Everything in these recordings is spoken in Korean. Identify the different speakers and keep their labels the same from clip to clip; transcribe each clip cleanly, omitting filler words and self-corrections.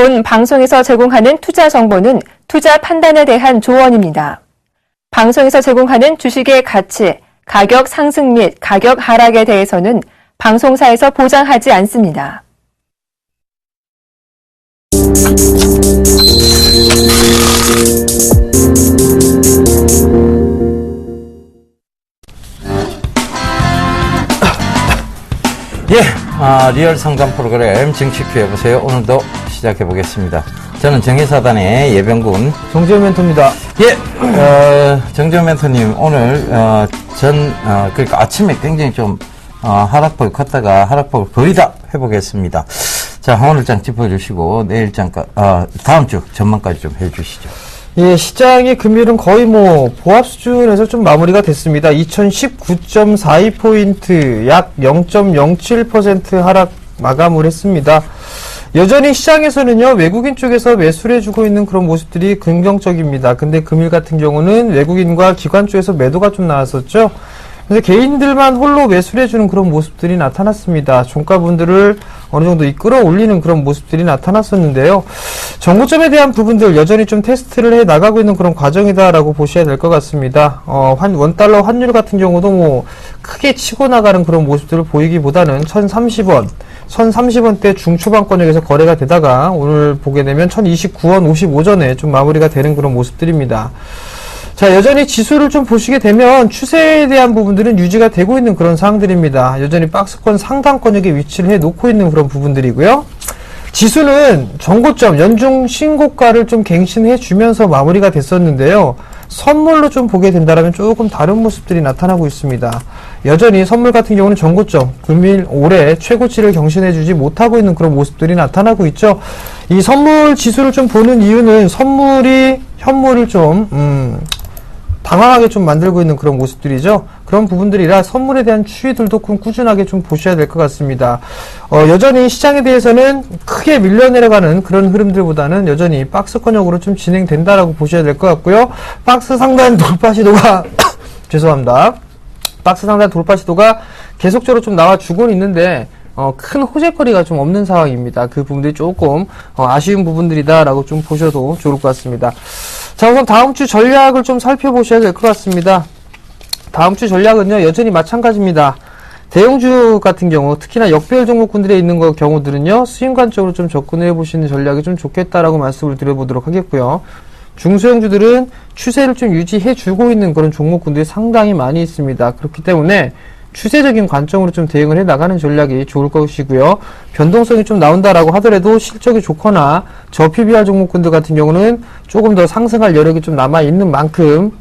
Speaker 1: 본 방송에서 제공하는 투자 정보는 투자 판단에 대한 조언입니다. 방송에서 제공하는 주식의 가치, 가격 상승 및 가격 하락에 대해서는 방송사에서 보장하지 않습니다.
Speaker 2: 리얼 상담 프로그램 정치큐 해보세요. 오늘도 시작해 보겠습니다. 저는 정의사단의 예병군
Speaker 3: 정재훈 멘토입니다.
Speaker 2: 정재훈 멘토님 오늘 그러니까 아침에 굉장히 좀 하락폭이 컸다가 하락폭을 거의 다 회복했습니다. 자, 오늘장 짚어주시고 내일장 다음 주 전망까지 좀 해주시죠.
Speaker 3: 예, 시장이 금일은 거의 보합 수준에서 좀 마무리가 됐습니다. 2019.42포인트, 약 0.07% 하락 마감을 했습니다. 여전히 시장에서는요, 외국인 쪽에서 매수를 해주고 있는 그런 모습들이 긍정적입니다. 근데 금일 같은 경우는 외국인과 기관 쪽에서 매도가 좀 나왔었죠. 그래서 개인들만 홀로 매수를 해주는 그런 모습들이 나타났습니다. 종가분들을 어느 정도 끌어올리는 그런 모습들이 나타났었는데요. 정고점에 대한 부분들 여전히 좀 테스트를 해 나가고 있는 그런 과정이다라고 보셔야 될 것 같습니다. 원달러 환율 같은 경우도 크게 치고 나가는 그런 모습들을 보이기보다는 1030원, 1030원대 중초반권역에서 거래가 되다가 오늘 보게 되면 1029원 55전에 좀 마무리가 되는 그런 모습들입니다. 자, 여전히 지수를 좀 보시게 되면 추세에 대한 부분들은 유지가 되고 있는 그런 사항들입니다. 여전히 박스권 상단권역에 위치를 해 놓고 있는 그런 부분들이고요. 지수는 전고점, 연중 신고가를 좀 갱신해 주면서 마무리가 됐었는데요. 선물로 좀 보게 된다면 조금 다른 모습들이 나타나고 있습니다. 여전히 선물 같은 경우는 전고점, 금일 올해 최고치를 경신해 주지 못하고 있는 그런 모습들이 나타나고 있죠. 이 선물 지수를 좀 보는 이유는 선물이 현물을 좀 당황하게 좀 만들고 있는 그런 모습들이죠. 그런 부분들이라 선물에 대한 추이들도 꾸준하게 좀 보셔야 될 것 같습니다. 여전히 시장에 대해서는 크게 밀려 내려가는 그런 흐름들보다는 여전히 박스권역으로 좀 진행된다라고 보셔야 될 것 같고요. 박스 상단 돌파 시도가 죄송합니다. 박스 상단 돌파 시도가 계속적으로 좀 나와주고는 있는데 큰 호재거리가 좀 없는 상황입니다. 그 부분들이 조금 아쉬운 부분들이다라고 좀 보셔도 좋을 것 같습니다. 자, 우선 다음 주 전략을 좀 살펴보셔야 될 것 같습니다. 다음 주 전략은요, 여전히 마찬가지입니다. 대형주 같은 경우, 특히나 역배열 종목군들에 있는 경우들은요, 수익 관점으로 좀 접근해 보시는 전략이 좀 좋겠다라고 말씀을 드려보도록 하겠고요. 중소형주들은 추세를 좀 유지해 주고 있는 그런 종목군들이 상당히 많이 있습니다. 그렇기 때문에 추세적인 관점으로 좀 대응을 해 나가는 전략이 좋을 것이고요. 변동성이 좀 나온다라고 하더라도 실적이 좋거나 저PBR 종목군들 같은 경우는 조금 더 상승할 여력이 좀 남아 있는 만큼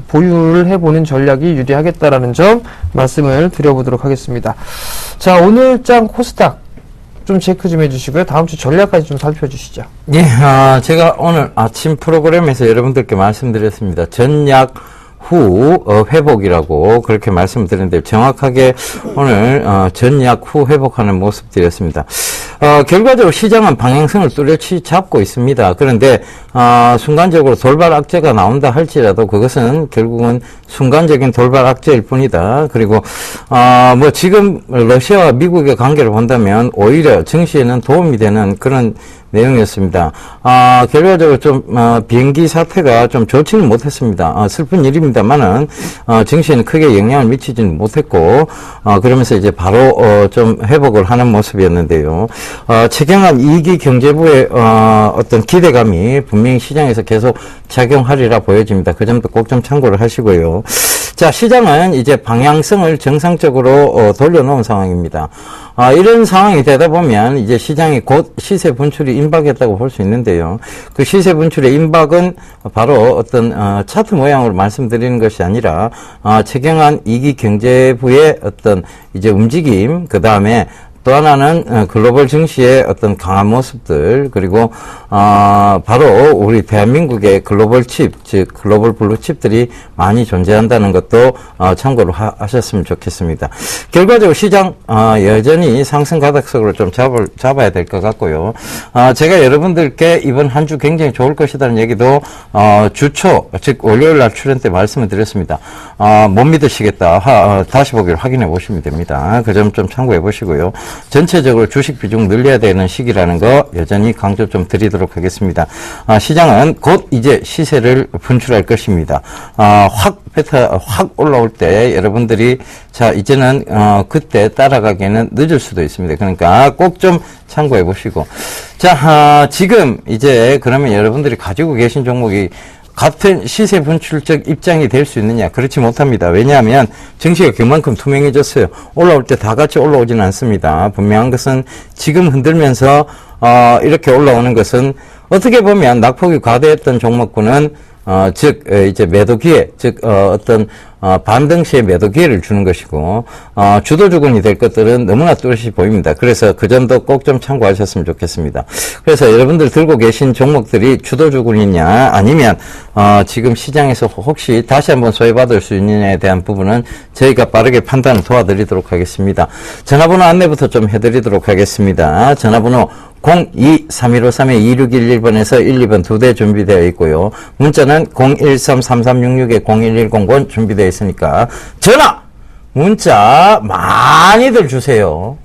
Speaker 3: 보유를 해보는 전략이 유리하겠다라는 점 말씀을 드려보도록 하겠습니다. 자, 오늘장 코스닥 좀 체크 좀 해주시고요. 다음 주 전략까지 좀 살펴주시죠.
Speaker 2: 예, 제가 오늘 아침 프로그램에서 여러분들께 말씀드렸습니다. 전략 후 회복이라고 그렇게 말씀드렸는데 정확하게 오늘 전약 후 회복하는 모습들이었습니다. 결과적으로 시장은 방향성을 뚜렷이 잡고 있습니다. 그런데 순간적으로 돌발 악재가 나온다 할지라도 그것은 결국은 순간적인 돌발 악재일 뿐이다. 그리고 지금 러시아와 미국의 관계를 본다면 오히려 증시에는 도움이 되는 그런 내용이었습니다. 결과적으로 좀 비행기 사태가 좀 좋지는 못했습니다. 슬픈 일입니다만은 증시에는 크게 영향을 미치지는 못했고 그러면서 이제 바로 좀 회복을 하는 모습이었는데요. 최경환 2기 경제부의 어떤 기대감이 분명히 시장에서 계속 작용하리라 보여집니다. 그 점도 꼭 좀 참고를 하시고요. 자, 시장은 이제 방향성을 정상적으로 돌려놓은 상황입니다. 이런 상황이 되다 보면 이제 시장이 곧 시세 분출이 임박했다고 볼 수 있는데요. 그 시세 분출의 임박은 바로 어떤 차트 모양으로 말씀드리는 것이 아니라 최경환 2기 경제부의 어떤 이제 움직임, 그 다음에 또 하나는 글로벌 증시의 어떤 강한 모습들, 그리고 바로 우리 대한민국의 글로벌 칩, 즉 글로벌 블루 칩들이 많이 존재한다는 것도 참고로 하셨으면 좋겠습니다. 결과적으로 시장 여전히 상승 가닥석으로 좀 잡아야 될 것 같고요. 제가 여러분들께 이번 한 주 굉장히 좋을 것이라는 얘기도 주초, 즉 월요일 날 출연 때 말씀을 드렸습니다. 못 믿으시겠다. 다시 보기를 확인해 보시면 됩니다. 그 점 좀 참고해 보시고요. 전체적으로 주식 비중 늘려야 되는 시기라는 거 여전히 강조 좀 드리도록 하겠습니다. 시장은 곧 이제 시세를 분출할 것입니다. 확 올라올 때 여러분들이 자 이제는 그때 따라가기에는 늦을 수도 있습니다. 그러니까 꼭 좀 참고해 보시고 자 지금 이제 그러면 여러분들이 가지고 계신 종목이 같은 시세 분출적 입장이 될 수 있느냐? 그렇지 못합니다. 왜냐하면 증시가 그만큼 투명해졌어요. 올라올 때 다 같이 올라오지는 않습니다. 분명한 것은 지금 흔들면서 이렇게 올라오는 것은 어떻게 보면 낙폭이 과대했던 종목군은 즉 이제 매도 기회, 즉 어떤 반등 시에 매도 기회를 주는 것이고 주도주군이 될 것들은 너무나 뚜렷이 보입니다. 그래서 그 점도 꼭 좀 참고하셨으면 좋겠습니다. 그래서 여러분들 들고 계신 종목들이 주도주군이냐 아니면 지금 시장에서 혹시 다시 한번 소외받을 수 있느냐에 대한 부분은 저희가 빠르게 판단을 도와드리도록 하겠습니다. 전화번호 안내부터 좀 해드리도록 하겠습니다. 전화번호 02-3153-2611번에서 1, 2번 2대 준비되어 있고요. 문자는 013-3366-0110번 준비되어 있으니까 전화, 문자 많이들 주세요.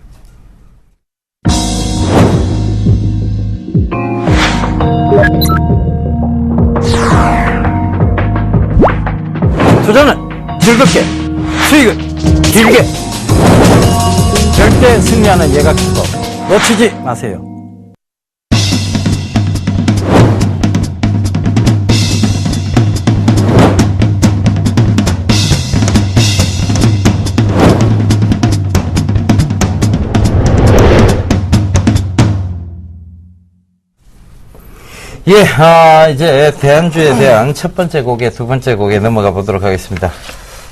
Speaker 2: 투자는 즐겁게, 수익은 길게. 절대 승리하는 예각수법 놓치지 마세요. 예, 이제 대안주에 대한 첫 번째 곡에 두 번째 곡에 넘어가 보도록 하겠습니다.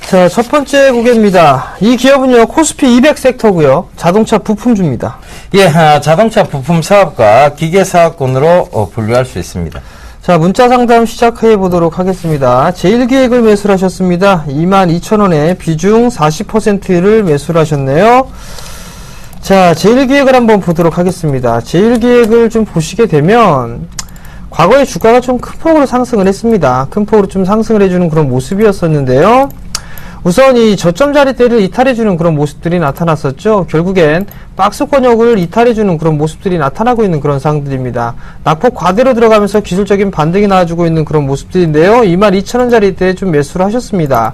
Speaker 3: 자, 첫 번째 고개입니다. 이 기업은요, 코스피 200 섹터고요. 자동차 부품주입니다.
Speaker 2: 예, 자동차 부품 사업과 기계 사업군으로 분류할 수 있습니다.
Speaker 3: 자, 문자 상담 시작해 보도록 하겠습니다. 제1기획을 매수를 하셨습니다. 22,000원에 비중 40%를 매수를 하셨네요. 자, 제1기획을 한번 보도록 하겠습니다. 제1기획을 좀 보시게 되면 과거에 주가가 좀 큰 폭으로 상승을 했습니다. 큰 폭으로 좀 상승을 해주는 그런 모습이었었는데요. 우선 이 저점 자리대를 이탈해주는 그런 모습들이 나타났었죠. 결국엔 박스권역을 이탈해주는 그런 모습들이 나타나고 있는 그런 상황들입니다. 낙폭 과대로 들어가면서 기술적인 반등이 나와주고 있는 그런 모습들인데요. 22,000원 자리대에 좀 매수를 하셨습니다.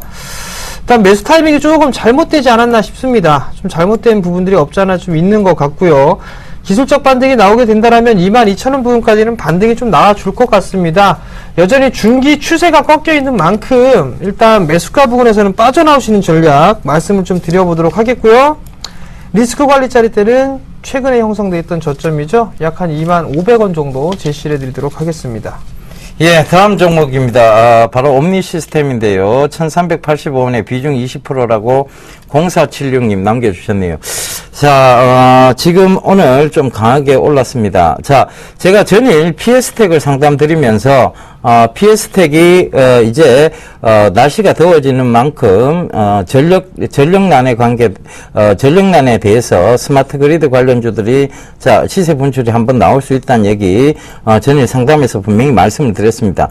Speaker 3: 일단 매수 타이밍이 조금 잘못되지 않았나 싶습니다. 좀 잘못된 부분들이 없지 않아 좀 있는 것 같고요. 기술적 반등이 나오게 된다면 22,000원 부분까지는 반등이 좀 나와줄 것 같습니다. 여전히 중기 추세가 꺾여 있는 만큼 일단 매수가 부분에서는 빠져나오시는 전략 말씀을 좀 드려보도록 하겠고요. 리스크 관리 자리대는 최근에 형성되어 있던 저점이죠. 약 한 25,000원 정도 제시를 해드리도록 하겠습니다.
Speaker 2: 예, 다음 종목입니다. 바로 옴니 시스템인데요. 1385원에 비중 20%라고 0476님 남겨주셨네요. 자, 지금 오늘 좀 강하게 올랐습니다. 자, 제가 전일 PS텍을 상담드리면서 PS텍이 이제 날씨가 더워지는 만큼 전력난에 전력난에 대해서 스마트 그리드 관련주들이 자 시세 분출이 한번 나올 수 있다는 얘기 전일 상담에서 분명히 말씀을 드렸습니다.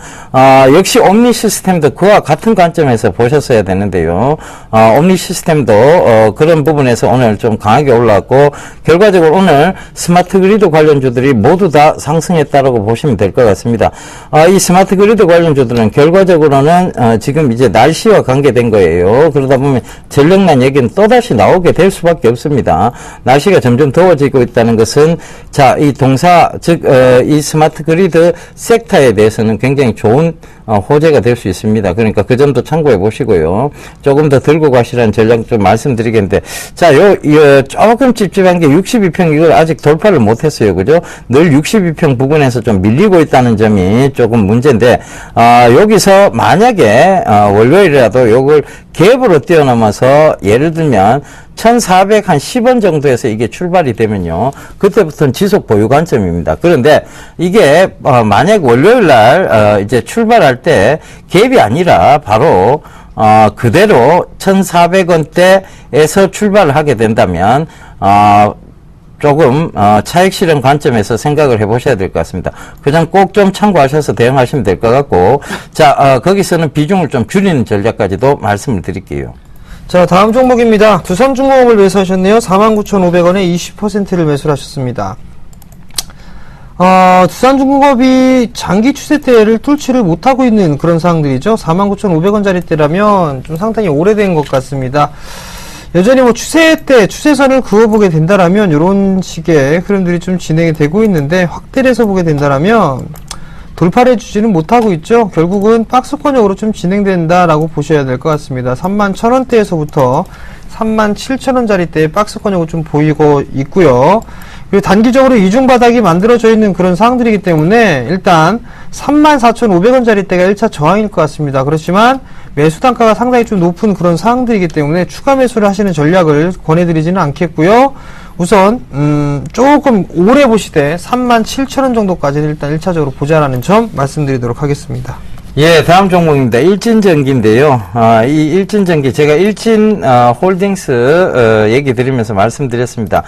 Speaker 2: 역시 옴니 시스템도 그와 같은 관점에서 보셨어야 되는데요. 옴니 시스템도 그런 부분에서 오늘 좀 강하게 올라왔고 결과적으로 오늘 스마트 그리드 관련주들이 모두 다 상승했다라고 보시면 될 것 같습니다. 이 스마트 그리드 관련주들은 결과적으로는 지금 이제 날씨와 관계된 거예요. 그러다 보면 전력난 얘기는 또다시 나오게 될 수밖에 없습니다. 날씨가 점점 더워지고 있다는 것은 자, 이 동사 즉 이 스마트 그리드 섹터에 대해서는 굉장히 좋은 호재가 될 수 있습니다. 그러니까 그 점도 참고해 보시고요. 조금 더 들고 가시라는 전략 좀 말씀드리겠는데, 자, 조금 찝찝한 게 62평 이걸 아직 돌파를 못 했어요. 그죠? 늘 62평 부근에서 좀 밀리고 있다는 점이 조금 문제인데, 여기서 만약에, 월요일이라도 요걸 갭으로 뛰어넘어서 예를 들면 1,410원 정도에서 이게 출발이 되면요. 그때부터는 지속 보유 관점입니다. 그런데 이게 만약 월요일 날 이제 출발할 때 갭이 아니라 바로 그대로 1,400원대에서 출발을 하게 된다면 조금 차익 실현 관점에서 생각을 해보셔야 될 것 같습니다. 그 점 꼭 좀 참고하셔서 대응하시면 될 것 같고, 자 거기서는 비중을 좀 줄이는 전략까지도 말씀을 드릴게요.
Speaker 3: 자, 다음 종목입니다. 두산중공업을 매수하셨네요. 49,500원에 20%를 매수를 하셨습니다. 두산중공업이 장기 추세대를 뚫지를 못하고 있는 그런 상황들이죠. 49,500원짜리대라면 좀 상당히 오래된 것 같습니다. 여전히 뭐 추세대, 추세선을 그어보게 된다라면 이런 식의 흐름들이 좀 진행이 되고 있는데, 확대를 해서 보게 된다라면 돌파를 해주지는 못하고 있죠. 결국은 박스권역으로 좀 진행된다라고 보셔야 될 것 같습니다. 31,000원대에서부터 37,000원짜리대의 박스권역으로 좀 보이고 있고요. 그리고 단기적으로 이중 바닥이 만들어져 있는 그런 상황들이기 때문에 일단 34,500원짜리대가 1차 저항일 것 같습니다. 그렇지만 매수 단가가 상당히 좀 높은 그런 상황들이기 때문에 추가 매수를 하시는 전략을 권해드리지는 않겠고요. 우선 조금 오래 보시되 37,000원 정도까지는 일단 1차적으로 보자라는 점 말씀드리도록 하겠습니다.
Speaker 2: 예, 다음 종목입니다. 일진전기인데요. 이 일진전기, 제가 일진, 홀딩스, 얘기 드리면서 말씀드렸습니다.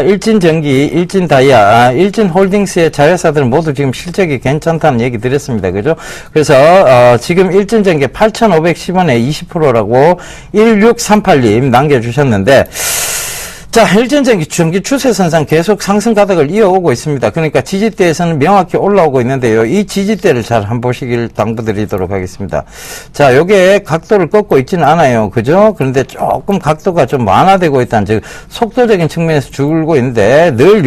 Speaker 2: 일진전기, 일진다이아, 일진홀딩스의 자회사들은 모두 지금 실적이 괜찮다는 얘기 드렸습니다. 그죠? 그래서, 지금 일진전기 8,510원에 20%라고 1638님 남겨주셨는데, 자, 일진전기 추세선상 계속 상승 가닥을 이어오고 있습니다. 그러니까 지지대에서는 명확히 올라오고 있는데요. 이 지지대를 잘 한번 보시길 당부드리도록 하겠습니다. 자, 요게 각도를 꺾고 있지는 않아요. 그죠? 그런데 조금 각도가 좀 완화되고 있다는, 즉, 속도적인 측면에서 줄고 있는데, 늘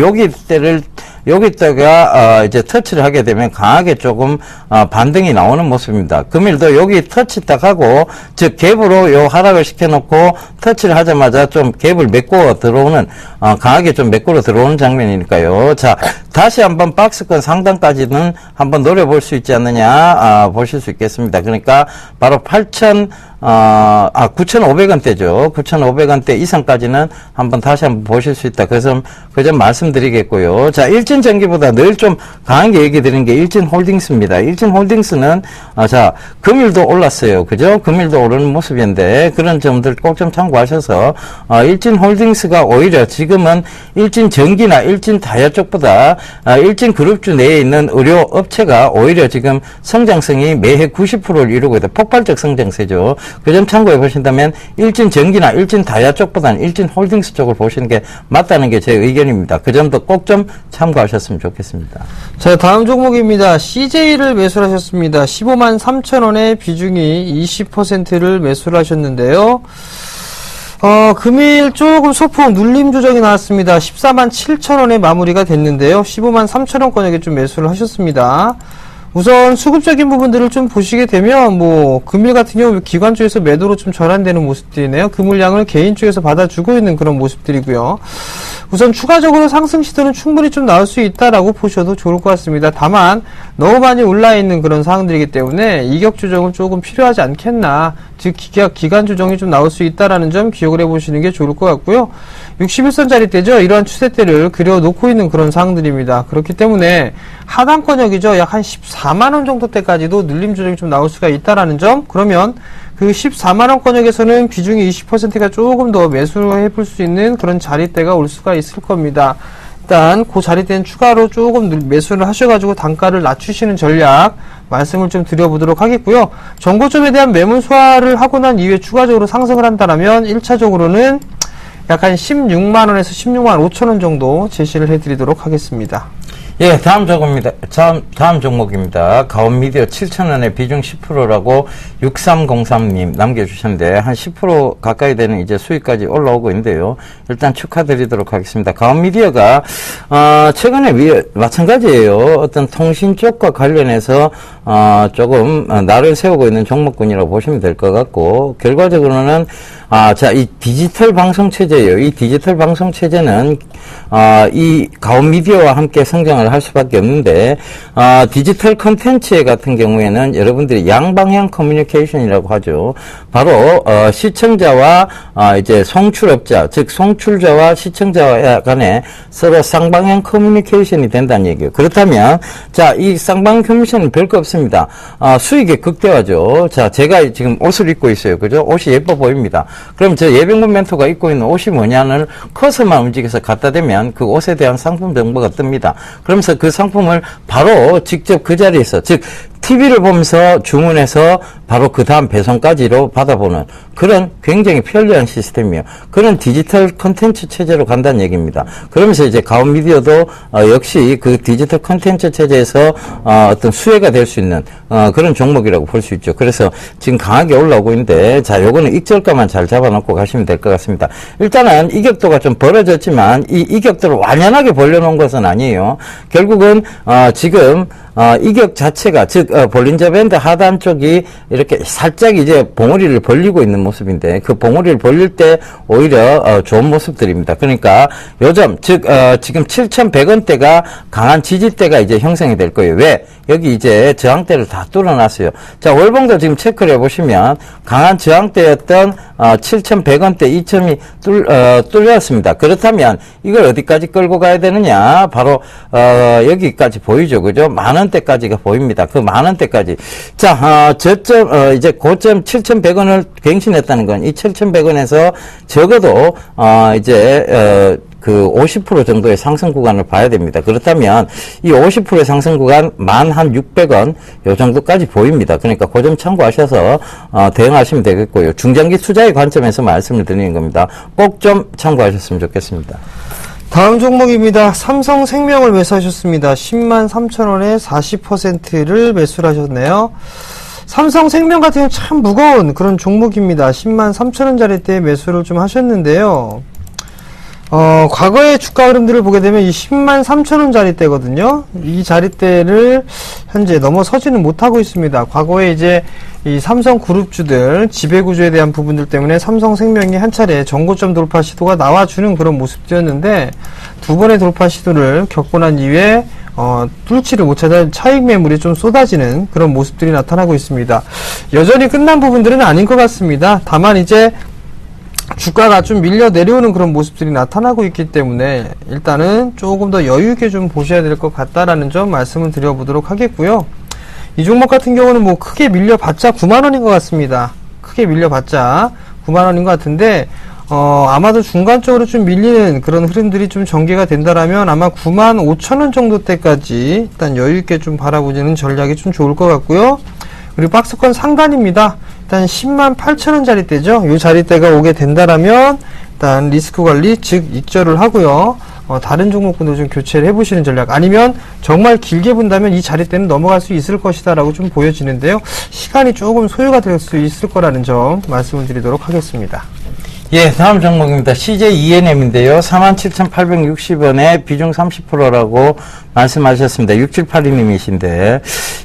Speaker 2: 여기다가 이제 터치를 하게 되면 강하게 조금 반등이 나오는 모습입니다. 금일도 여기 터치 딱 하고, 즉 갭으로 요 하락을 시켜놓고 터치를 하자마자 좀 갭을 메꿔 들어오는, 강하게 좀 메꾸러 들어오는 장면이니까요. 자, 다시 한번 박스권 상단까지는 한번 노려볼 수 있지 않느냐 보실 수 있겠습니다. 그러니까 바로 9,500원대죠. 9,500원대 이상까지는 다시 한번 보실 수 있다. 그래서 그 점 말씀드리겠고요. 자, 일진전기보다 늘 좀 강하게 얘기 드리는 게 일진홀딩스입니다. 일진홀딩스는 자, 금일도 올랐어요. 그죠? 금일도 오르는 모습인데 그런 점들 꼭 좀 참고하셔서 일진홀딩스가 오히려 지금은 일진전기나 일진다이아 쪽보다 일진그룹주 내에 있는 의료 업체가 오히려 지금 성장성이 매해 90%를 이루고 있다. 폭발적 성장세죠. 그 점 참고해 보신다면 일진전기나 일진다이아 쪽보다는 일진홀딩스 쪽을 보시는 게 맞다는 게 제 의견입니다. 그 점도 꼭 좀 참고하셨으면 좋겠습니다.
Speaker 3: 자, 다음 종목입니다. CJ를 매수를 하셨습니다. 153,000원에 비중이 20%를 매수를 하셨는데요. 금일 조금 소폭 눌림 조정이 나왔습니다. 147,000원에 마무리가 됐는데요. 153,000원권역에 좀 매수를 하셨습니다. 우선 수급적인 부분들을 좀 보시게 되면 금일 같은 경우 기관 쪽에서 매도로 좀 전환되는 모습들이네요. 그 물량을 개인 쪽에서 받아주고 있는 그런 모습들이고요. 우선 추가적으로 상승 시도는 충분히 좀 나올 수 있다라고 보셔도 좋을 것 같습니다. 다만 너무 많이 올라 있는 그런 상황들이기 때문에 이격 조정은 조금 필요하지 않겠나, 즉 기간 조정이 좀 나올 수 있다라는 점 기억을 해보시는 게 좋을 것 같고요. 61선짜리대죠. 이러한 추세대를 그려놓고 있는 그런 상황들입니다. 그렇기 때문에 하단권역이죠. 약 한 14만원 정도대까지도 눌림 조정이 좀 나올 수가 있다라는 점. 그러면 그 14만원 권역에서는 비중이 20%가 조금 더 매수해 볼 수 있는 그런 자리대가 올 수가 있을 겁니다. 일단 그 자리대는 추가로 조금 매수를 하셔가지고 단가를 낮추시는 전략 말씀을 좀 드려보도록 하겠고요. 정고점에 대한 매물 소화를 하고 난 이후에 추가적으로 상승을 한다면 1차적으로는 약 한 16만원에서 16만 5천원 정도 제시를 해드리도록 하겠습니다.
Speaker 2: 예, 다음 종목입니다. 가온미디어 7,000원에 비중 10%라고 6303님 남겨주셨는데, 한 10% 가까이 되는 이제 수익까지 올라오고 있는데요. 일단 축하드리도록 하겠습니다. 가온미디어가, 최근에 마찬가지예요. 어떤 통신 쪽과 관련해서, 조금, 날을 세우고 있는 종목군이라고 보시면 될 것 같고, 결과적으로는, 자, 이 디지털 방송 체제예요. 이 디지털 방송 체제는, 이 가온미디어와 함께 성장을 할 수밖에 없는데, 디지털 컨텐츠 같은 경우에는 여러분들이 양방향 커뮤니케이션이라고 하죠. 바로, 시청자와, 이제 송출업자, 즉, 송출자와 시청자 간에 서로 쌍방향 커뮤니케이션이 된다는 얘기예요. 그렇다면, 자, 이 쌍방향 커뮤니케이션은 별거 없습니다. 수익의 극대화죠. 자, 제가 지금 옷을 입고 있어요. 그죠? 옷이 예뻐 보입니다. 그럼 저 예병군 멘토가 입고 있는 옷이 뭐냐를 커서만 움직여서 갖다 대면 그 옷에 대한 상품 정보가 뜹니다. 그러면서 그 상품을 바로 직접 그 자리에서, 즉 TV를 보면서 주문해서 바로 그 다음 배송까지로 받아보는 그런 굉장히 편리한 시스템이에요. 그런 디지털 콘텐츠 체제로 간다는 얘기입니다. 그러면서 이제 가온미디어도 역시 그 디지털 콘텐츠 체제에서 어떤 수혜가 될 수 있는 그런 종목이라고 볼 수 있죠. 그래서 지금 강하게 올라오고 있는데 자, 요거는 익절가만 잘 잡아놓고 가시면 될 것 같습니다. 일단은 이격도가 좀 벌어졌지만 이 이격도를 완연하게 벌려놓은 것은 아니에요. 결국은 지금 이격 자체가 즉 볼린저 밴드 하단 쪽이 이렇게 살짝 이제 봉우리를 벌리고 있는 모습인데 그 봉우리를 벌릴 때 오히려 좋은 모습들입니다. 그러니까 요점 즉 지금 7,100원대가 강한 지지대가 이제 형성이 될 거예요. 왜? 여기 이제 저항대를 다 뚫어놨어요. 자, 월봉도 지금 체크를 해보시면 강한 저항대였던 7,100원대 이점이 뚫렸습니다. 그렇다면 이걸 어디까지 끌고 가야 되느냐? 바로 여기까지 보이죠, 그죠? 10,000원대까지가 보입니다. 그 10,000원대까지. 자, 저점 이제 고점 7,100원을 갱신했다는 건 이 7,100원에서 적어도 이제 그 50% 정도의 상승 구간을 봐야 됩니다. 그렇다면 이 50%의 상승 구간 11,600원 요 정도까지 보입니다. 그러니까 그 점 참고하셔서 대응하시면 되겠고요. 중장기 투자의 관점에서 말씀을 드리는 겁니다. 꼭 좀 참고하셨으면 좋겠습니다.
Speaker 3: 다음 종목입니다. 삼성생명을 매수하셨습니다. 103,000원에 40%를 매수를 하셨네요. 삼성생명 같은 경우는 참 무거운 그런 종목입니다. 103,000원짜리 때 매수를 좀 하셨는데요. 과거의 주가 흐름들을 보게 되면 이 103,000원짜리 때거든요. 이 자리대를 현재 넘어서지는 못하고 있습니다. 과거에 이제 이 삼성그룹주들 지배구조에 대한 부분들 때문에 삼성생명이 한 차례 전고점 돌파 시도가 나와주는 그런 모습이었는데 두 번의 돌파 시도를 겪고 난 이후에 뚫지를 못하다 차익 매물이 좀 쏟아지는 그런 모습들이 나타나고 있습니다. 여전히 끝난 부분들은 아닌 것 같습니다. 다만 이제 주가가 좀 밀려 내려오는 그런 모습들이 나타나고 있기 때문에 일단은 조금 더 여유있게 좀 보셔야 될 것 같다라는 점 말씀을 드려보도록 하겠고요. 이 종목 같은 경우는 뭐 크게 밀려봤자 9만원인 것 같습니다. 크게 밀려봤자 9만원인 것 같은데 아마도 중간적으로 좀 밀리는 그런 흐름들이 좀 전개가 된다라면 아마 95,000원 정도 때까지 일단 여유있게 좀 바라보는 전략이 좀 좋을 것 같고요. 그리고 박스권 상단입니다. 일단 108,000원짜리 대죠. 이 자리대가 오게 된다라면 일단 리스크 관리 즉 익절을 하고요. 다른 종목군도 좀 교체를 해보시는 전략 아니면 정말 길게 본다면 이 자리대는 넘어갈 수 있을 것이다 라고 좀 보여지는데요. 시간이 조금 소요가 될 수 있을 거라는 점 말씀을 드리도록 하겠습니다.
Speaker 2: 예, 다음 종목입니다. CJ ENM인데요. 47,860원에 비중 30%라고 말씀하셨습니다. 6782님이신데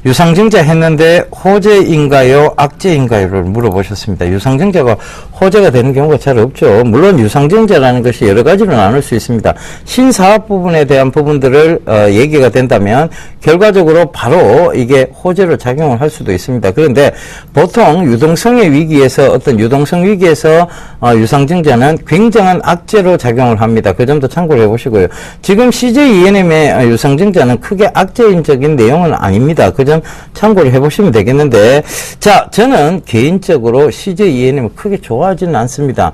Speaker 2: 유상증자 했는데 호재인가요? 악재인가요?를 물어보셨습니다. 유상증자가 호재가 되는 경우가 잘 없죠. 물론 유상증자라는 것이 여러 가지로 나눌 수 있습니다. 신사업 부분에 대한 부분들을 얘기가 된다면 결과적으로 바로 이게 호재로 작용을 할 수도 있습니다. 그런데 보통 유동성의 위기에서 어떤 유동성 위기에서 유상증자는 굉장한 악재로 작용을 합니다. 그 점도 참고를 해보시고요. 지금 CJ ENM의 유상증자는 크게 악재인적인 내용은 아닙니다. 그 점 참고를 해보시면 되겠는데, 자, 저는 개인적으로 CJ ENM을 크게 좋아하지는 않습니다.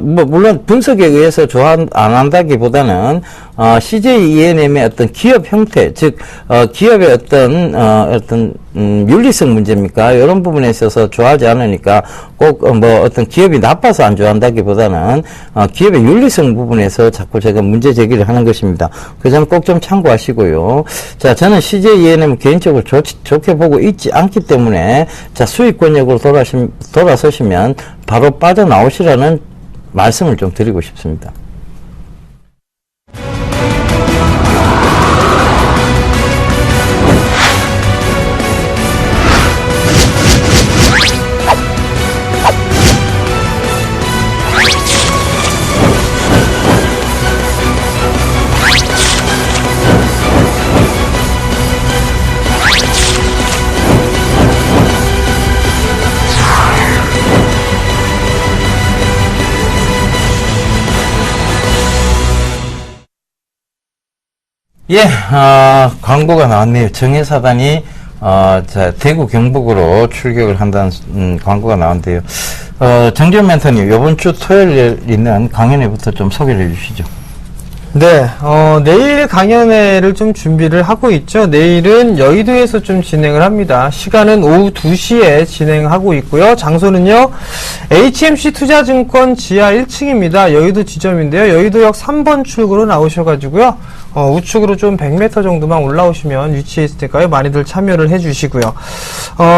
Speaker 2: 물론 분석에 의해서 좋아 안 한다기보다는 CJ ENM의 어떤 기업 형태, 즉 기업의 어떤 윤리성 문제입니까? 이런 부분에 있어서 좋아하지 않으니까 꼭 어떤 기업이 나빠서 안 좋아한다기보다는 기업의 윤리성 부분에서 자꾸 제가 문제 제기를 하는 것입니다. 그 점 꼭 좀 참고하시고요. 자, 저는 CJ ENM 개인적으로 좋게 보고 있지 않기 때문에 자, 수익권역으로 돌아서시면 바로 빠져나오시라는 말씀을 좀 드리고 싶습니다. 예, 광고가 나왔네요. 정혜사단이, 자, 대구 경북으로 출격을 한다는, 광고가 나왔는데요. 정지현 멘토님, 이번 주 토요일에 있는 강연회부터 좀 소개를 해 주시죠.
Speaker 3: 네, 내일 강연회를 좀 준비를 하고 있죠. 내일은 여의도에서 좀 진행을 합니다. 시간은 오후 2시에 진행하고 있고요. 장소는요, HMC 투자증권 지하 1층입니다. 여의도 지점인데요. 여의도역 3번 출구로 나오셔가지고요. 우측으로 좀 100m 정도만 올라오시면 위치해 있을 테니까요. 많이들 참여를 해주시고요.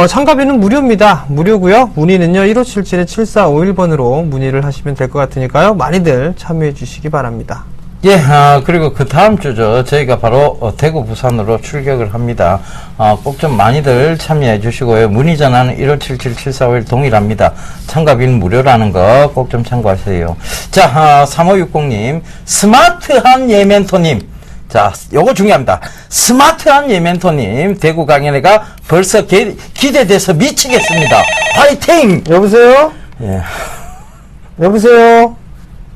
Speaker 3: 참가비는 무료입니다. 무료고요. 문의는요, 1577-7451번으로 문의를 하시면 될 것 같으니까요. 많이들 참여해 주시기 바랍니다.
Speaker 2: 예, 그리고 그 다음 주죠. 저희가 바로 대구, 부산으로 출격을 합니다. 꼭 좀 많이들 참여해 주시고요. 문의 전화는 1577-7451 동일합니다. 참가비는 무료라는 거 꼭 좀 참고하세요. 자, 3560님, 스마트한 예멘토님. 자, 요거 중요합니다. 스마트한 예멘토님, 대구 강연회가 벌써 기대돼서 미치겠습니다. 화이팅!
Speaker 3: 여보세요?
Speaker 2: 예.
Speaker 3: 여보세요?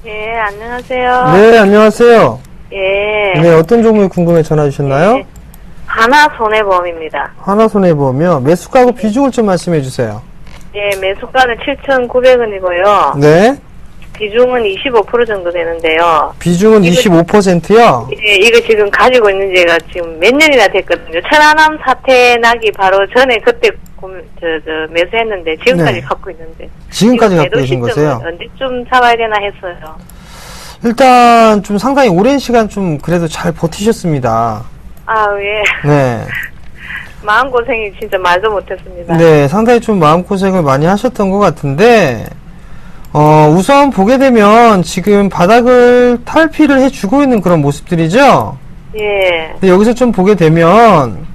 Speaker 4: 예, 안녕하세요.
Speaker 3: 네, 안녕하세요.
Speaker 4: 예.
Speaker 3: 네, 어떤 종목이 궁금해 전화 주셨나요?
Speaker 4: 예. 하나손해보험입니다.
Speaker 3: 하나손해보험이요. 매수가하고 비중을 좀 말씀해 주세요.
Speaker 4: 예, 매수가는 7,900원이고요.
Speaker 3: 네.
Speaker 4: 비중은 25% 정도 되는데요.
Speaker 3: 비중은 25%요?
Speaker 4: 예, 이거 지금 가지고 있는 지가 지금 몇 년이나 됐거든요. 천안함 사태 나기 바로 전에 그때 매수했는데 지금까지
Speaker 3: 네.
Speaker 4: 갖고 있는데.
Speaker 3: 지금까지
Speaker 4: 지금
Speaker 3: 갖고 계신
Speaker 4: 매도
Speaker 3: 거세요?
Speaker 4: 시점은 언제쯤 잡아야 되나 했어요.
Speaker 3: 일단 좀 상당히 오랜 시간 좀 그래도 잘 버티셨습니다.
Speaker 4: 아, 예.
Speaker 3: 네.
Speaker 4: 마음고생이 진짜 말도 못했습니다.
Speaker 3: 네, 상당히 좀 마음고생을 많이 하셨던 것 같은데, 우선 보게 되면 지금 바닥을 탈피를 해주고 있는 그런 모습들이죠?
Speaker 4: 예.
Speaker 3: 근데 여기서 좀 보게 되면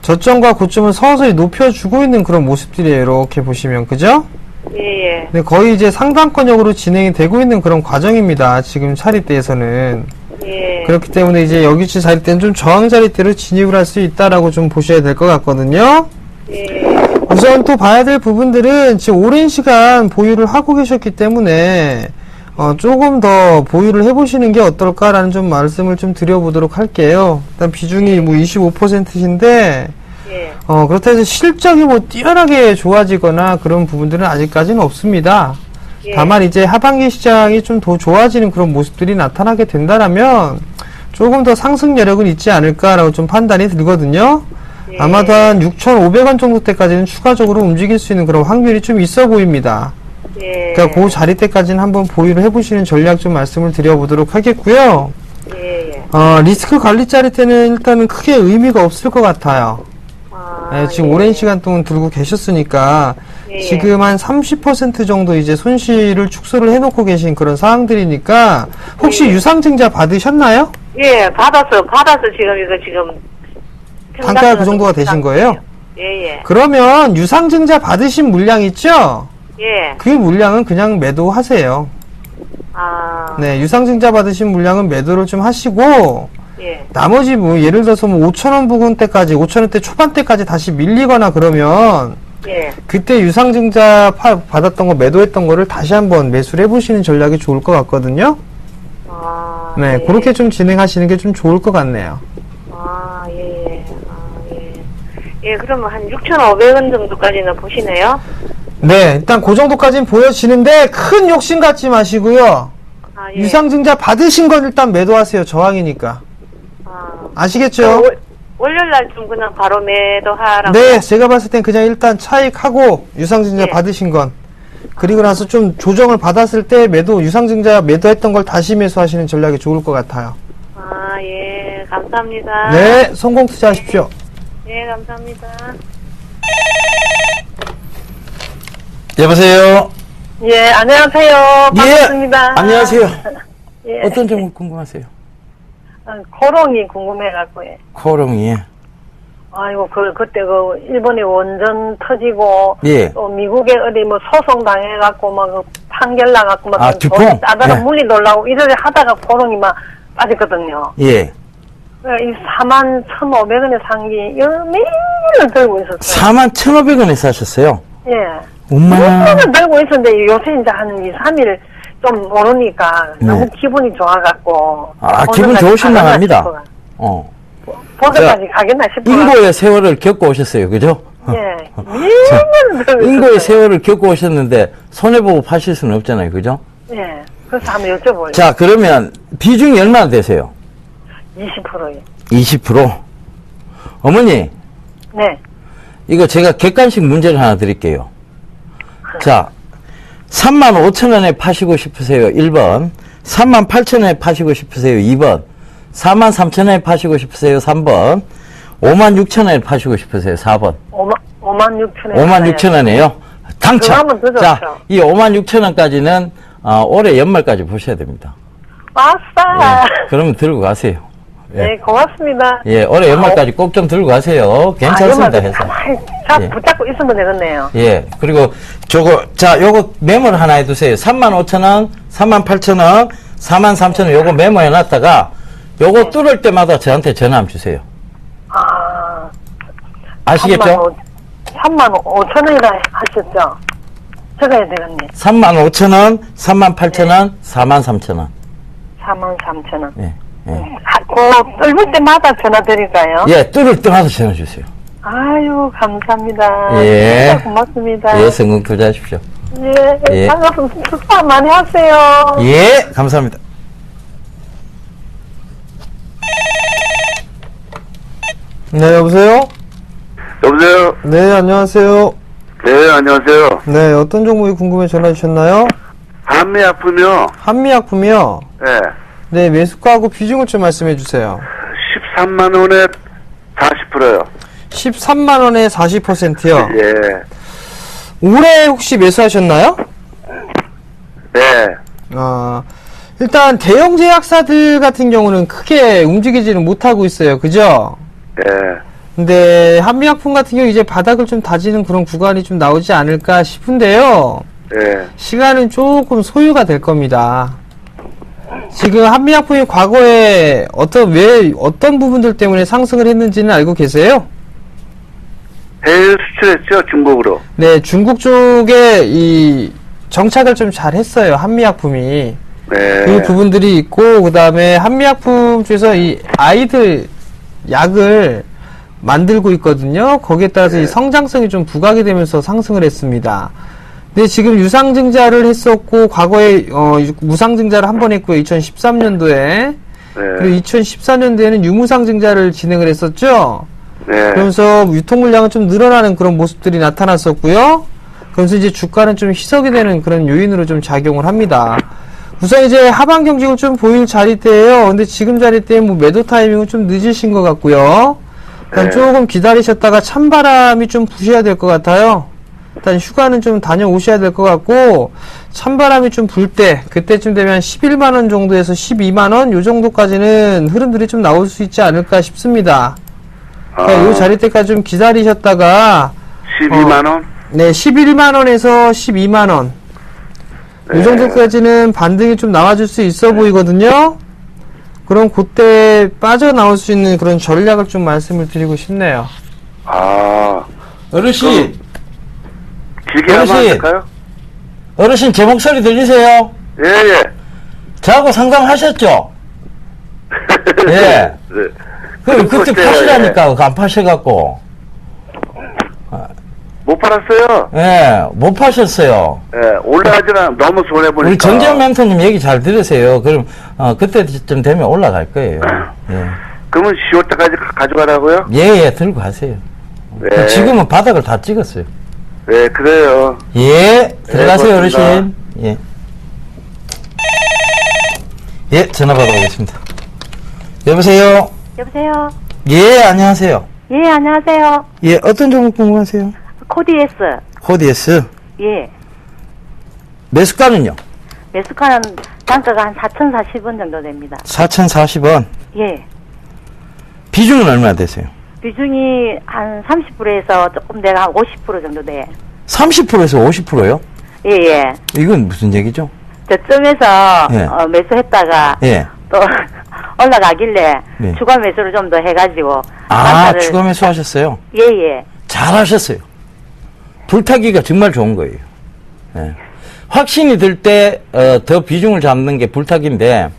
Speaker 3: 저점과 고점을 서서히 높여주고 있는 그런 모습들이에요. 이렇게 보시면, 그죠?
Speaker 4: 예, 예.
Speaker 3: 네, 거의 이제 상단권역으로 진행이 되고 있는 그런 과정입니다. 지금 자리대에서는.
Speaker 4: 예.
Speaker 3: 그렇기 때문에 이제 여기치 자리대는 좀 저항 자리대로 진입을 할 수 있다라고 좀 보셔야 될 것 같거든요.
Speaker 4: 예.
Speaker 3: 우선 또 봐야 될 부분들은 지금 오랜 시간 보유를 하고 계셨기 때문에 조금 더 보유를 해보시는 게 어떨까라는 좀 말씀을 좀 드려보도록 할게요. 일단 비중이 뭐 25%인데
Speaker 4: 예.
Speaker 3: 그렇다고 해서 실적이 뭐 뛰어나게 좋아지거나 그런 부분들은 아직까지는 없습니다.
Speaker 4: 예.
Speaker 3: 다만 이제 하반기 시장이 좀 더 좋아지는 그런 모습들이 나타나게 된다라면 조금 더 상승 여력은 있지 않을까라고 좀 판단이 들거든요.
Speaker 4: 예.
Speaker 3: 아마도 한 6,500원 정도 때까지는 추가적으로 움직일 수 있는 그런 확률이 좀 있어 보입니다.
Speaker 4: 예.
Speaker 3: 그러니까 그 자리 때까지는 한번 보유를 해보시는 전략 좀 말씀을 드려보도록 하겠고요.
Speaker 4: 예, 예.
Speaker 3: 리스크 관리 자리 때는 일단은 크게 의미가 없을 것 같아요.
Speaker 4: 아,
Speaker 3: 네, 지금
Speaker 4: 예.
Speaker 3: 오랜 시간 동안 들고 계셨으니까
Speaker 4: 예.
Speaker 3: 지금 한 30% 정도 이제 손실을 축소를 해놓고 계신 그런 상황들이니까 혹시
Speaker 4: 예.
Speaker 3: 유상증자 받으셨나요?
Speaker 4: 예, 받아서 지금 이거 지금
Speaker 3: 단가가 그 정도가 되신 거예요?
Speaker 4: 예, 예.
Speaker 3: 그러면 유상증자 받으신 물량 있죠?
Speaker 4: 예.
Speaker 3: 그 물량은 그냥 매도하세요.
Speaker 4: 아.
Speaker 3: 네, 유상증자 받으신 물량은 매도를 좀 하시고
Speaker 4: 예.
Speaker 3: 나머지 뭐 예를 들어서 뭐 5,000원 부근대까지 5,000원대 초반대까지 다시 밀리거나 그러면
Speaker 4: 예.
Speaker 3: 그때 유상증자 받았던 거 매도했던 거를 다시 한번 매수를 해보시는 전략이 좋을 것 같거든요.
Speaker 4: 아.
Speaker 3: 네,
Speaker 4: 예.
Speaker 3: 그렇게 좀 진행하시는 게 좀 좋을 것 같네요.
Speaker 4: 아, 예. 아, 예. 예, 그러면 한 6,500원 정도까지는 보시네요?
Speaker 3: 네, 일단 그 정도까지는 보여지는데 큰 욕심 갖지 마시고요.
Speaker 4: 아, 예.
Speaker 3: 유상증자 받으신 건 일단 매도하세요. 저항이니까.
Speaker 4: 아.
Speaker 3: 아시겠죠?
Speaker 4: 월요일날 좀 그냥 바로 매도하라고.
Speaker 3: 네, 제가 봤을 땐 그냥 일단 차익하고 유상증자
Speaker 4: 예.
Speaker 3: 받으신 건 그리고 나서 좀 조정을 받았을 때 유상증자 매도했던 걸 다시 매수하시는 전략이 좋을 것 같아요.
Speaker 4: 아, 예. 감사합니다.
Speaker 3: 네, 성공 투자하십시오.
Speaker 4: 예, 감사합니다.
Speaker 2: 여보세요?
Speaker 4: 예, 안녕하세요. 반갑습니다.
Speaker 2: 예, 안녕하세요.
Speaker 4: 예.
Speaker 2: 어떤 점을 궁금하세요?
Speaker 4: 코롱이 궁금해갖고, 예.
Speaker 2: 코롱이.
Speaker 4: 아이고, 그때 일본이 원전 터지고,
Speaker 2: 예.
Speaker 4: 또 미국에 어디 소송 당해갖고, 판결 나갖고,
Speaker 2: 아, 듀퐁?
Speaker 4: 따다가
Speaker 2: 예.
Speaker 4: 물이 놀라고, 이러려 하다가 코롱이 빠졌거든요.
Speaker 2: 예.
Speaker 4: 이 41,500원에 산 게, 매일 들고 있었어요.
Speaker 2: 41,500원에 사셨어요?
Speaker 4: 예.
Speaker 2: 엄마.
Speaker 4: 매일 들고 있었는데, 요새 이제 한 2, 3일 좀 모르니까, 너무 기분이 좋아갖고.
Speaker 2: 아, 기분 좋으실만 합니다.
Speaker 4: 보석까지 가겠나 싶어요.
Speaker 2: 인고의 세월을 겪고 오셨어요. 그죠?
Speaker 4: 예. 매일 들고
Speaker 2: 인고의
Speaker 4: 있었어요.
Speaker 2: 세월을 겪고 오셨는데 손해보고 파실 수는 없잖아요. 그죠?
Speaker 4: 예. 그래서 한번 여쭤볼래요.
Speaker 2: 자, 그러면 비중이 얼마나 되세요?
Speaker 4: 20%요.
Speaker 2: 20%? 어머니,
Speaker 4: 네.
Speaker 2: 이거 제가 객관식 문제를 하나 드릴게요. 자, 35,000원에 파시고 싶으세요? 1번. 38,000원에 파시고 싶으세요? 2번. 43,000원에 파시고 싶으세요? 3번. 56,000원에 파시고 싶으세요? 4번.
Speaker 4: 56,000원.
Speaker 2: 56,000원이에요? 당첨!
Speaker 4: 그러면 더 좋죠.
Speaker 2: 자, 이 56,000원까지는 올해 연말까지 보셔야 됩니다.
Speaker 4: 아싸!
Speaker 2: 그러면 들고 가세요. 예.
Speaker 4: 네, 고맙습니다.
Speaker 2: 예, 올해 연말까지 꼭 좀 들고 가세요. 괜찮습니다, 해서.
Speaker 4: 가만히 자,
Speaker 2: 예.
Speaker 4: 붙잡고 있으면 되겠네요.
Speaker 2: 예, 그리고 요거 메모를 하나 해두세요. 35,000원, 38,000원, 43,000원 요거 메모해 놨다가 요거 뚫을 때마다 저한테 전화 한번 주세요.
Speaker 4: 아.
Speaker 2: 아시겠죠?
Speaker 4: 35,000원이라 하셨죠? 제가 해야 되겠네.
Speaker 2: 35,000원, 38,000원, 43,000원.
Speaker 4: 43,000원.
Speaker 2: 예, 예.
Speaker 4: 뚫을 때마다 전화 드릴까요?
Speaker 2: 예, 뚫을 때마다 전화 주세요.
Speaker 4: 아유, 감사합니다.
Speaker 2: 예.
Speaker 4: 진짜 고맙습니다.
Speaker 2: 예, 성공 투자하십시오.
Speaker 4: 예,
Speaker 2: 예.
Speaker 4: 반갑습니다. 수고 많이 하세요.
Speaker 2: 예, 감사합니다.
Speaker 3: 네, 여보세요?
Speaker 5: 여보세요?
Speaker 3: 네, 안녕하세요.
Speaker 5: 네, 안녕하세요.
Speaker 3: 네, 어떤 종목이 궁금해 전화 주셨나요?
Speaker 5: 한미약품이요.
Speaker 3: 한미약품이요?
Speaker 5: 네.
Speaker 3: 네, 매수가하고 비중을 좀 말씀해 주세요.
Speaker 5: 13만원에 40%요.
Speaker 3: 13만원에 40%요?
Speaker 5: 예.
Speaker 3: 올해 혹시 매수하셨나요?
Speaker 5: 네.
Speaker 3: 일단 대형 제약사들 같은 경우는 크게 움직이지는 못하고 있어요. 그죠?
Speaker 5: 예.
Speaker 3: 근데 한미약품 같은 경우 이제 바닥을 좀 다지는 그런 구간이 좀 나오지 않을까 싶은데요.
Speaker 5: 예.
Speaker 3: 시간은 조금 소요가 될 겁니다. 지금 한미약품이 과거에 어떤 부분들 때문에 상승을 했는지는 알고 계세요?
Speaker 5: 해외 수출했죠, 중국으로.
Speaker 3: 네, 중국 쪽에 이 정착을 좀 잘 했어요. 한미약품이.
Speaker 5: 네.
Speaker 3: 그 부분들이 있고, 그 다음에 한미약품 쪽에서 이 아이들 약을 만들고 있거든요. 거기에 따라서 이 성장성이 좀 부각이 되면서 상승을 했습니다. 근데 지금 유상증자를 했었고, 과거에, 무상증자를 한 번 했고요. 2013년도에.
Speaker 5: 네.
Speaker 3: 그리고 2014년도에는 유무상증자를 진행을 했었죠.
Speaker 5: 네.
Speaker 3: 그러면서 유통 물량은 좀 늘어나는 그런 모습들이 나타났었고요. 그래서 이제 주가는 좀 희석이 되는 그런 요인으로 좀 작용을 합니다. 우선 이제 하방 경직을 좀 보일 자리대예요. 근데 지금 자리대에 뭐 매도 타이밍은 좀 늦으신 것 같고요. 일단
Speaker 5: 네.
Speaker 3: 조금 기다리셨다가 찬바람이 좀 부셔야 될 것 같아요. 일단 휴가는 좀 다녀오셔야 될 것 같고, 찬바람이 좀 불 때, 그때쯤 되면 11만원 정도에서 12만원, 요 정도까지는 흐름들이 좀 나올 수 있지 않을까 싶습니다. 그러니까 요 자리대까지 좀 기다리셨다가,
Speaker 5: 12만원?
Speaker 3: 네, 11만원에서 12만원.
Speaker 5: 네.
Speaker 3: 이 정도까지는 반등이 좀 나와줄 수 있어 보이거든요. 그럼 그때 빠져나올 수 있는 그런 전략을 좀 말씀을 드리고 싶네요.
Speaker 2: 어르신,
Speaker 5: 길게 하면 안
Speaker 2: 어르신.
Speaker 5: 될까요?
Speaker 2: 어르신 제 목소리 들리세요?
Speaker 5: 예, 예.
Speaker 2: 저하고 상담하셨죠? 예.
Speaker 5: 네.
Speaker 2: 그럼 그때
Speaker 5: 그때,
Speaker 2: 파시라니까, 그거 안 파셔갖고.
Speaker 5: 못 팔았어요.
Speaker 2: 예, 못 파셨어요.
Speaker 5: 예, 올라가지는 너무 손해보니까.
Speaker 2: 우리 정재현 멘토님 얘기 잘 들으세요. 그럼, 그때쯤 되면 올라갈 거예요. 예.
Speaker 5: 그러면 10월 때까지 가져가라고요?
Speaker 2: 예, 들고 가세요.
Speaker 5: 네.
Speaker 2: 지금은 바닥을 다 찍었어요.
Speaker 5: 네, 그래요.
Speaker 2: 예, 들어가세요,
Speaker 5: 고맙습니다.
Speaker 2: 어르신. 예. 예, 전화 받아보겠습니다. 여보세요?
Speaker 6: 여보세요?
Speaker 2: 예, 안녕하세요.
Speaker 6: 예, 안녕하세요.
Speaker 2: 예, 어떤 종목 궁금하세요?
Speaker 6: 코디에스.
Speaker 2: 코디에스.
Speaker 6: 예.
Speaker 2: 매수가는요?
Speaker 6: 매수가는 단가가 한 4,040원 정도 됩니다.
Speaker 2: 4,040원.
Speaker 6: 예.
Speaker 2: 비중은 얼마나 되세요?
Speaker 6: 비중이 한 30%에서 조금 내가 한 50% 정도 돼.
Speaker 2: 30%에서 50%요?
Speaker 6: 예, 예.
Speaker 2: 이건 무슨 얘기죠?
Speaker 6: 저점에서
Speaker 2: 예.
Speaker 6: 매수했다가
Speaker 2: 예.
Speaker 6: 또 올라가길래
Speaker 2: 네.
Speaker 6: 추가 매수를 좀 더 해가지고.
Speaker 2: 아,
Speaker 6: 단가를-
Speaker 2: 추가 매수하셨어요?
Speaker 6: 예, 예.
Speaker 2: 잘하셨어요. 불타기가 정말 좋은 거예요. 예. 확신이 들 때 더 비중을 잡는 게 불타기인데,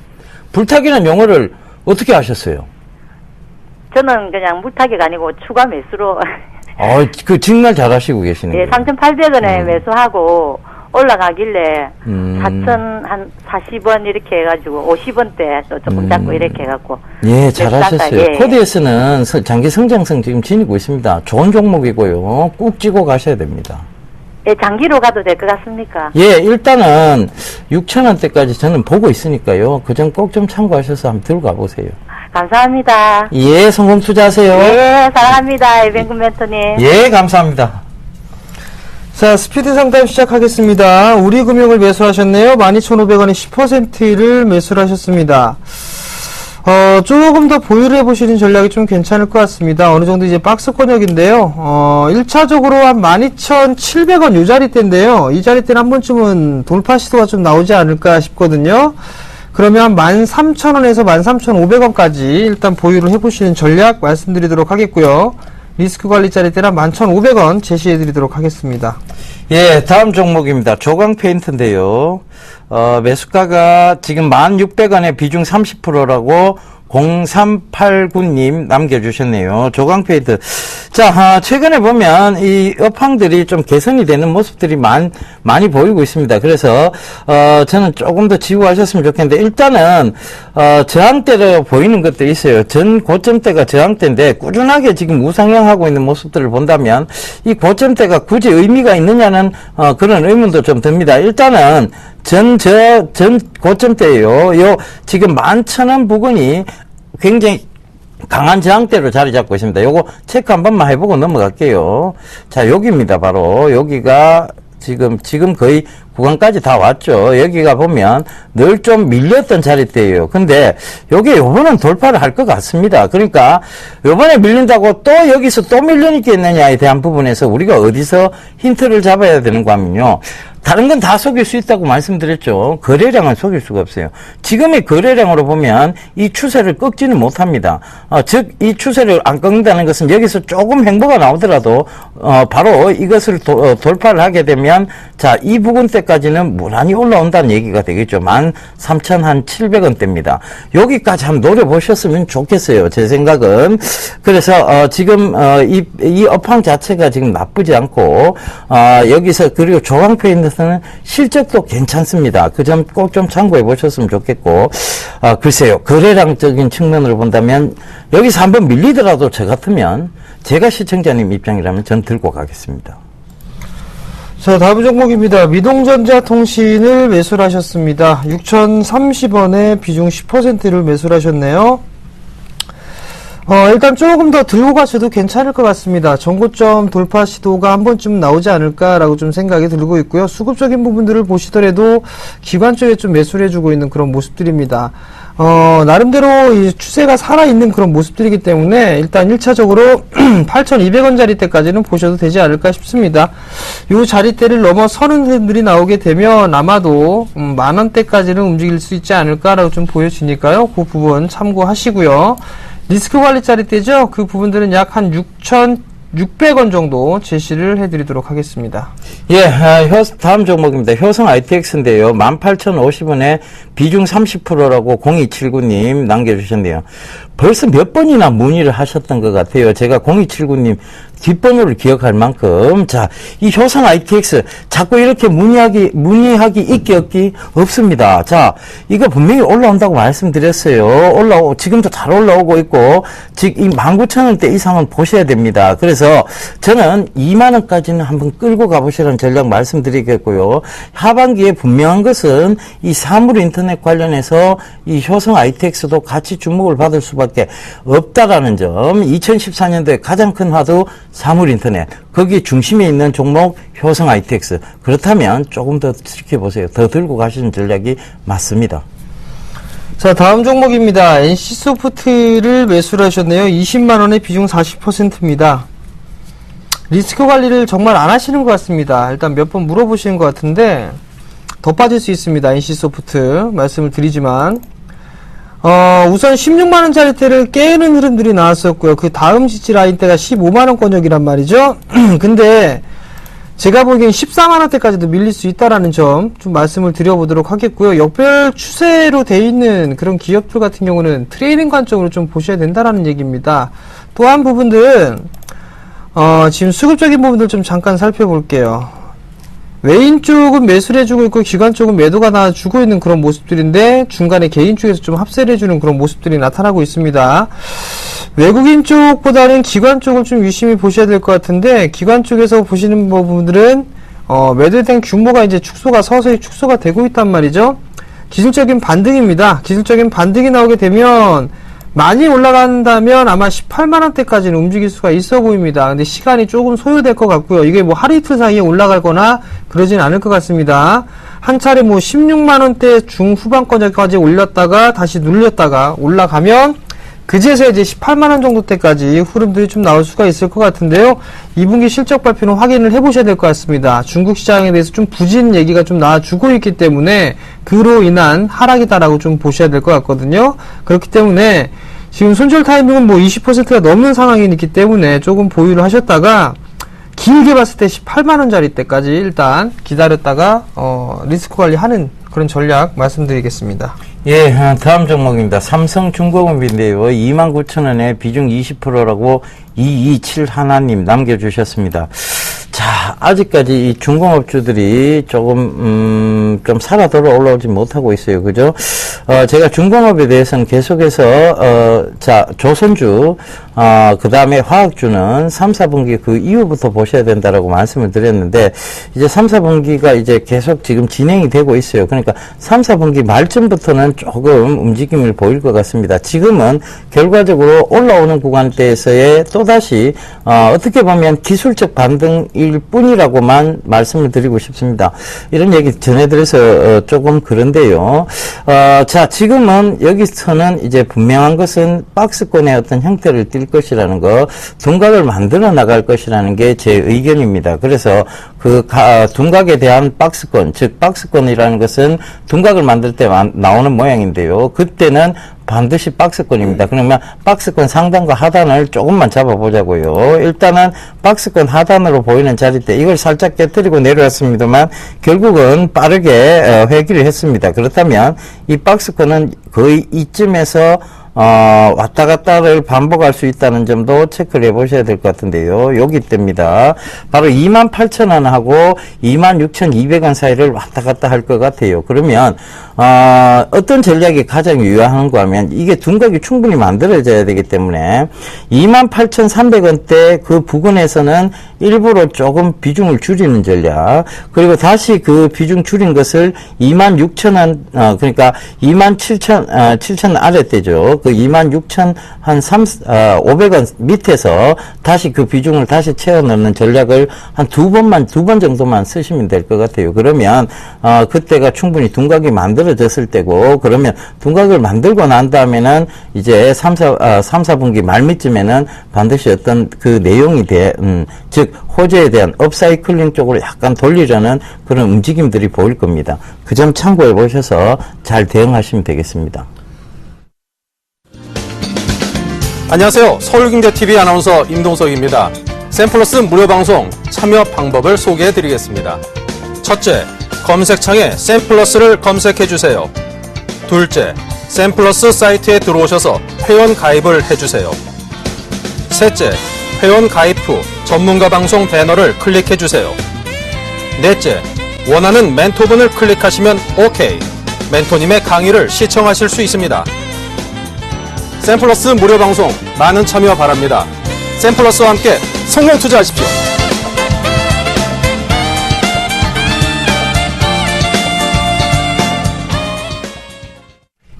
Speaker 2: 불타기는 용어를 어떻게 하셨어요?
Speaker 6: 저는 그냥 물타기가 아니고 추가 매수로.
Speaker 2: 그 정말 잘하시고 계시는
Speaker 6: 예,
Speaker 2: 거예요.
Speaker 6: 3,800원에 매수하고 올라가길래 4천 한 40원 이렇게 해가지고 50원대 또 조금 잡고 이렇게 해갖고
Speaker 2: 예, 잘하셨어요.
Speaker 6: 예.
Speaker 2: 코드에서는 장기 성장성 지금 지니고 있습니다. 좋은 종목이고요. 꾹 찌고 가셔야 됩니다.
Speaker 6: 예, 장기로 가도 될 것 같습니까?
Speaker 2: 예, 일단은 6,000원대까지 저는 보고 있으니까요. 그 점 꼭 좀 참고하셔서 한번 들고 가보세요.
Speaker 6: 감사합니다.
Speaker 2: 예, 성공 투자하세요.
Speaker 6: 예, 사랑합니다. 에벤금 멘토님.
Speaker 2: 예, 감사합니다.
Speaker 3: 자, 스피드 상담 시작하겠습니다. 우리금융을 매수하셨네요. 12,500원에 10%를 매수를 하셨습니다. 조금 더 보유를 해보시는 전략이 좀 괜찮을 것 같습니다. 어느 정도 이제 박스권역인데요. 1차적으로 한 12,700원 요 자리대인데요. 이 자리대는 한 번쯤은 돌파 시도가 좀 나오지 않을까 싶거든요. 그러면 13,000원에서 13,500원까지 일단 보유를 해보시는 전략 말씀드리도록 하겠고요. 리스크 관리 자리대는 11,500원 제시해드리도록 하겠습니다.
Speaker 2: 예, 다음 종목입니다. 조강 페인트인데요. 매수가가 지금 1,600원에 비중 30%라고 0389님 남겨주셨네요. 조강 페인트. 자, 최근에 보면 이 업황들이 좀 개선이 되는 모습들이 많이 보이고 있습니다. 그래서, 저는 조금 더 지우하셨으면 좋겠는데, 일단은, 저항대로 보이는 것도 있어요. 전 고점대가 저항대인데, 꾸준하게 지금 우상향하고 있는 모습들을 본다면, 이 고점대가 굳이 의미가 있느냐는, 그런 의문도 좀 듭니다. 일단은, 전 고점대예요. 지금 11,000원 부근이 굉장히 강한 저항대로 자리 잡고 있습니다. 요거 체크 한 번만 해보고 넘어갈게요. 자, 여기입니다. 바로 여기가 지금 거의 구간까지 다 왔죠. 여기가 보면 늘 좀 밀렸던 자리대예요. 근데 요게 요번엔 돌파를 할 것 같습니다. 그러니까 요번에 밀린다고 또 여기서 또 밀려있겠느냐에 대한 부분에서 우리가 어디서 힌트를 잡아야 되는가 하면요. 다른 건 다 속일 수 있다고 말씀드렸죠. 거래량은 속일 수가 없어요. 지금의 거래량으로 보면 이 추세를 꺾지는 못합니다. 즉, 이 추세를 안 꺾는다는 것은 여기서 조금 횡보가 나오더라도, 바로 이것을 돌파를 하게 되면, 자, 이 부근대까지는 무난히 올라온다는 얘기가 되겠죠. 13,700원대입니다. 여기까지 한번 노려보셨으면 좋겠어요. 제 생각은. 그래서, 지금, 이 업황 자체가 지금 나쁘지 않고, 여기서, 그리고 조강페인트는 실적도 괜찮습니다. 그 점 꼭 좀 참고해 보셨으면 좋겠고, 글쎄요, 거래량적인 측면으로 본다면, 여기서 한번 밀리더라도 저 같으면, 제가 시청자님 입장이라면 전 들고 가겠습니다.
Speaker 3: 자, 다음 종목입니다. 미동전자통신을 매수를 하셨습니다. 6,030원에 비중 10%를 매수를 하셨네요. 일단 조금 더 들고 가셔도 괜찮을 것 같습니다. 전고점 돌파 시도가 한 번쯤 나오지 않을까라고 좀 생각이 들고 있고요. 수급적인 부분들을 보시더라도 기관 쪽에 좀 매수를 해주고 있는 그런 모습들입니다. 나름대로 이 추세가 살아있는 그런 모습들이기 때문에 일단 1차적으로 8,200원 자리대까지는 보셔도 되지 않을까 싶습니다. 요 자리대를 넘어서는 흐름들이 나오게 되면 아마도 만원대까지는 움직일 수 있지 않을까라고 좀 보여지니까요. 그 부분 참고하시고요. 리스크 관리 자리대죠. 그 부분들은 약 한 6,600원 정도 제시를 해드리도록 하겠습니다.
Speaker 2: 예, 다음 종목입니다. 효성 ITX인데요. 18,050원에 비중 30%라고 0279님 남겨주셨네요. 벌써 몇 번이나 문의를 하셨던 것 같아요. 제가 0279님 뒷번호를 기억할 만큼. 자, 이 효성 ITX 자꾸 이렇게 문의하기 있기 없기 없습니다. 자, 이거 분명히 올라온다고 말씀드렸어요. 지금도 잘 올라오고 있고, 즉, 이 19,000원대 이상은 보셔야 됩니다. 그래서 저는 2만원까지는 한번 끌고 가보시라는 전략 말씀드리겠고요. 하반기에 분명한 것은 이 사물 인터넷 관련해서 이 효성 ITX도 같이 주목을 받을 수밖에 없다라는 점. 2014년도에 가장 큰 화두 사물 인터넷, 거기 중심에 있는 종목 효성 ITX. 그렇다면 조금 더 지켜보세요. 더 들고 가시는 전략이 맞습니다.
Speaker 3: 자, 다음 종목입니다. NC소프트를 매수를 하셨네요. 20만원에 비중 40%입니다. 리스크 관리를 정말 안 하시는 것 같습니다. 일단 몇 번 물어보시는 것 같은데 더 빠질 수 있습니다. NC소프트 말씀을 드리지만 우선 16만원짜리대를 깨는 흐름들이 나왔었고요. 그 다음 지지 라인대가 15만원권역이란 말이죠. 근데 제가 보기엔 14만원대까지도 밀릴 수 있다라는 점 좀 말씀을 드려보도록 하겠고요. 역별 추세로 돼 있는 그런 기업들 같은 경우는 트레이딩 관점으로 좀 보셔야 된다라는 얘기입니다. 또 한 부분들은 지금 수급적인 부분들 좀 잠깐 살펴볼게요. 외인 쪽은 매수를 해주고 있고 기관 쪽은 매도가 나와주고 있는 그런 모습들인데 중간에 개인 쪽에서 좀 합세를 해주는 그런 모습들이 나타나고 있습니다. 외국인 쪽보다는 기관 쪽을 좀 유심히 보셔야 될 것 같은데 기관 쪽에서 보시는 부분들은 매도에 대한 규모가 이제 서서히 축소가 되고 있단 말이죠. 기술적인 반등입니다. 기술적인 반등이 나오게 되면 많이 올라간다면 아마 18만원대까지는 움직일 수가 있어 보입니다. 근데 시간이 조금 소요될 것 같고요. 이게 뭐 하루 이틀 사이에 올라가거나 그러진 않을 것 같습니다. 한 차례 뭐 16만원대 중후반권까지 올렸다가 다시 눌렸다가 올라가면 그제서 이제 18만원 정도 때까지 흐름들이 좀 나올 수가 있을 것 같은데요. 2분기 실적 발표는 확인을 해보셔야 될 것 같습니다. 중국 시장에 대해서 좀 부진 얘기가 좀 나와주고 있기 때문에 그로 인한 하락이다라고 좀 보셔야 될 것 같거든요. 그렇기 때문에 지금 손절 타이밍은 뭐 20%가 넘는 상황이 있기 때문에 조금 보유를 하셨다가 길게 봤을 때 18만원짜리 때까지 일단 기다렸다가 리스크 관리하는 그런 전략 말씀드리겠습니다.
Speaker 2: 예, 다음 종목입니다. 삼성중공업인데요. 29,000원에 비중 20%라고 227 하나님 남겨주셨습니다. 자, 아직까지 이 중공업주들이 조금, 좀 살아 돌아 올라오지 못하고 있어요. 그죠? 제가 중공업에 대해서는 계속해서, 자, 조선주, 그 다음에 화학주는 3, 4분기 그 이후부터 보셔야 된다라고 말씀을 드렸는데, 이제 3, 4분기가 이제 계속 지금 진행이 되고 있어요. 그러니까 3, 4분기 말쯤부터는 조금 움직임을 보일 것 같습니다. 지금은 결과적으로 올라오는 구간대에서의 또다시, 어떻게 보면 기술적 반등일 뿐이라고만 말씀을 드리고 싶습니다. 이런 얘기 전해드려서 조금 그런데요. 자, 지금은 여기서는 이제 분명한 것은 박스권의 어떤 형태를 띌 것이라는 거, 둔각을 만들어 나갈 것이라는 게 제 의견입니다. 그래서 그 둔각에 대한 박스권, 즉 박스권이라는 것은 둔각을 만들 때 나오는 모양인데요. 그때는 반드시 박스권입니다. 그러면 박스권 상단과 하단을 조금만 잡아보자고요. 일단은 박스권 하단으로 보이는 자리 때 이걸 살짝 깨뜨리고 내려왔습니다만 결국은 빠르게 회귀를 했습니다. 그렇다면 이 박스권은 거의 이쯤에서 왔다 갔다를 반복할 수 있다는 점도 체크를 해보셔야 될 것 같은데요. 여기 때입니다. 바로 28,000원하고 26,200원 사이를 왔다 갔다 할 것 같아요. 그러면 어떤 전략이 가장 유효한가 하면 이게 둔각이 충분히 만들어져야 되기 때문에 28,300원대 그 부근에서는 일부러 조금 비중을 줄이는 전략, 그리고 다시 그 비중 줄인 것을 26,000원, 그러니까 27,000 아래대죠. 그 26,500원 밑에서 다시 그 비중을 다시 채워 넣는 전략을 한 두 번 정도만 쓰시면 될 것 같아요. 그러면, 그때가 충분히 둔각이 만들어졌을 때고, 그러면 둔각을 만들고 난 다음에는 이제 3, 4분기 말미쯤에는 반드시 어떤 그 내용이 즉, 호재에 대한 업사이클링 쪽으로 약간 돌리려는 그런 움직임들이 보일 겁니다. 그 점 참고해 보셔서 잘 대응하시면 되겠습니다.
Speaker 7: 안녕하세요. 서울경제TV 아나운서 임동석입니다. 샘플러스 무료 방송 참여 방법을 소개해 드리겠습니다. 첫째, 검색창에 샘플러스를 검색해 주세요. 둘째, 샘플러스 사이트에 들어오셔서 회원 가입을 해주세요. 셋째, 회원 가입 후 전문가 방송 배너를 클릭해 주세요. 넷째, 원하는 멘토분을 클릭하시면 OK. 멘토님의 강의를 시청하실 수 있습니다. 샘플러스 무료 방송 많은 참여 바랍니다. 샘플러스와 함께 성공 투자하십시오.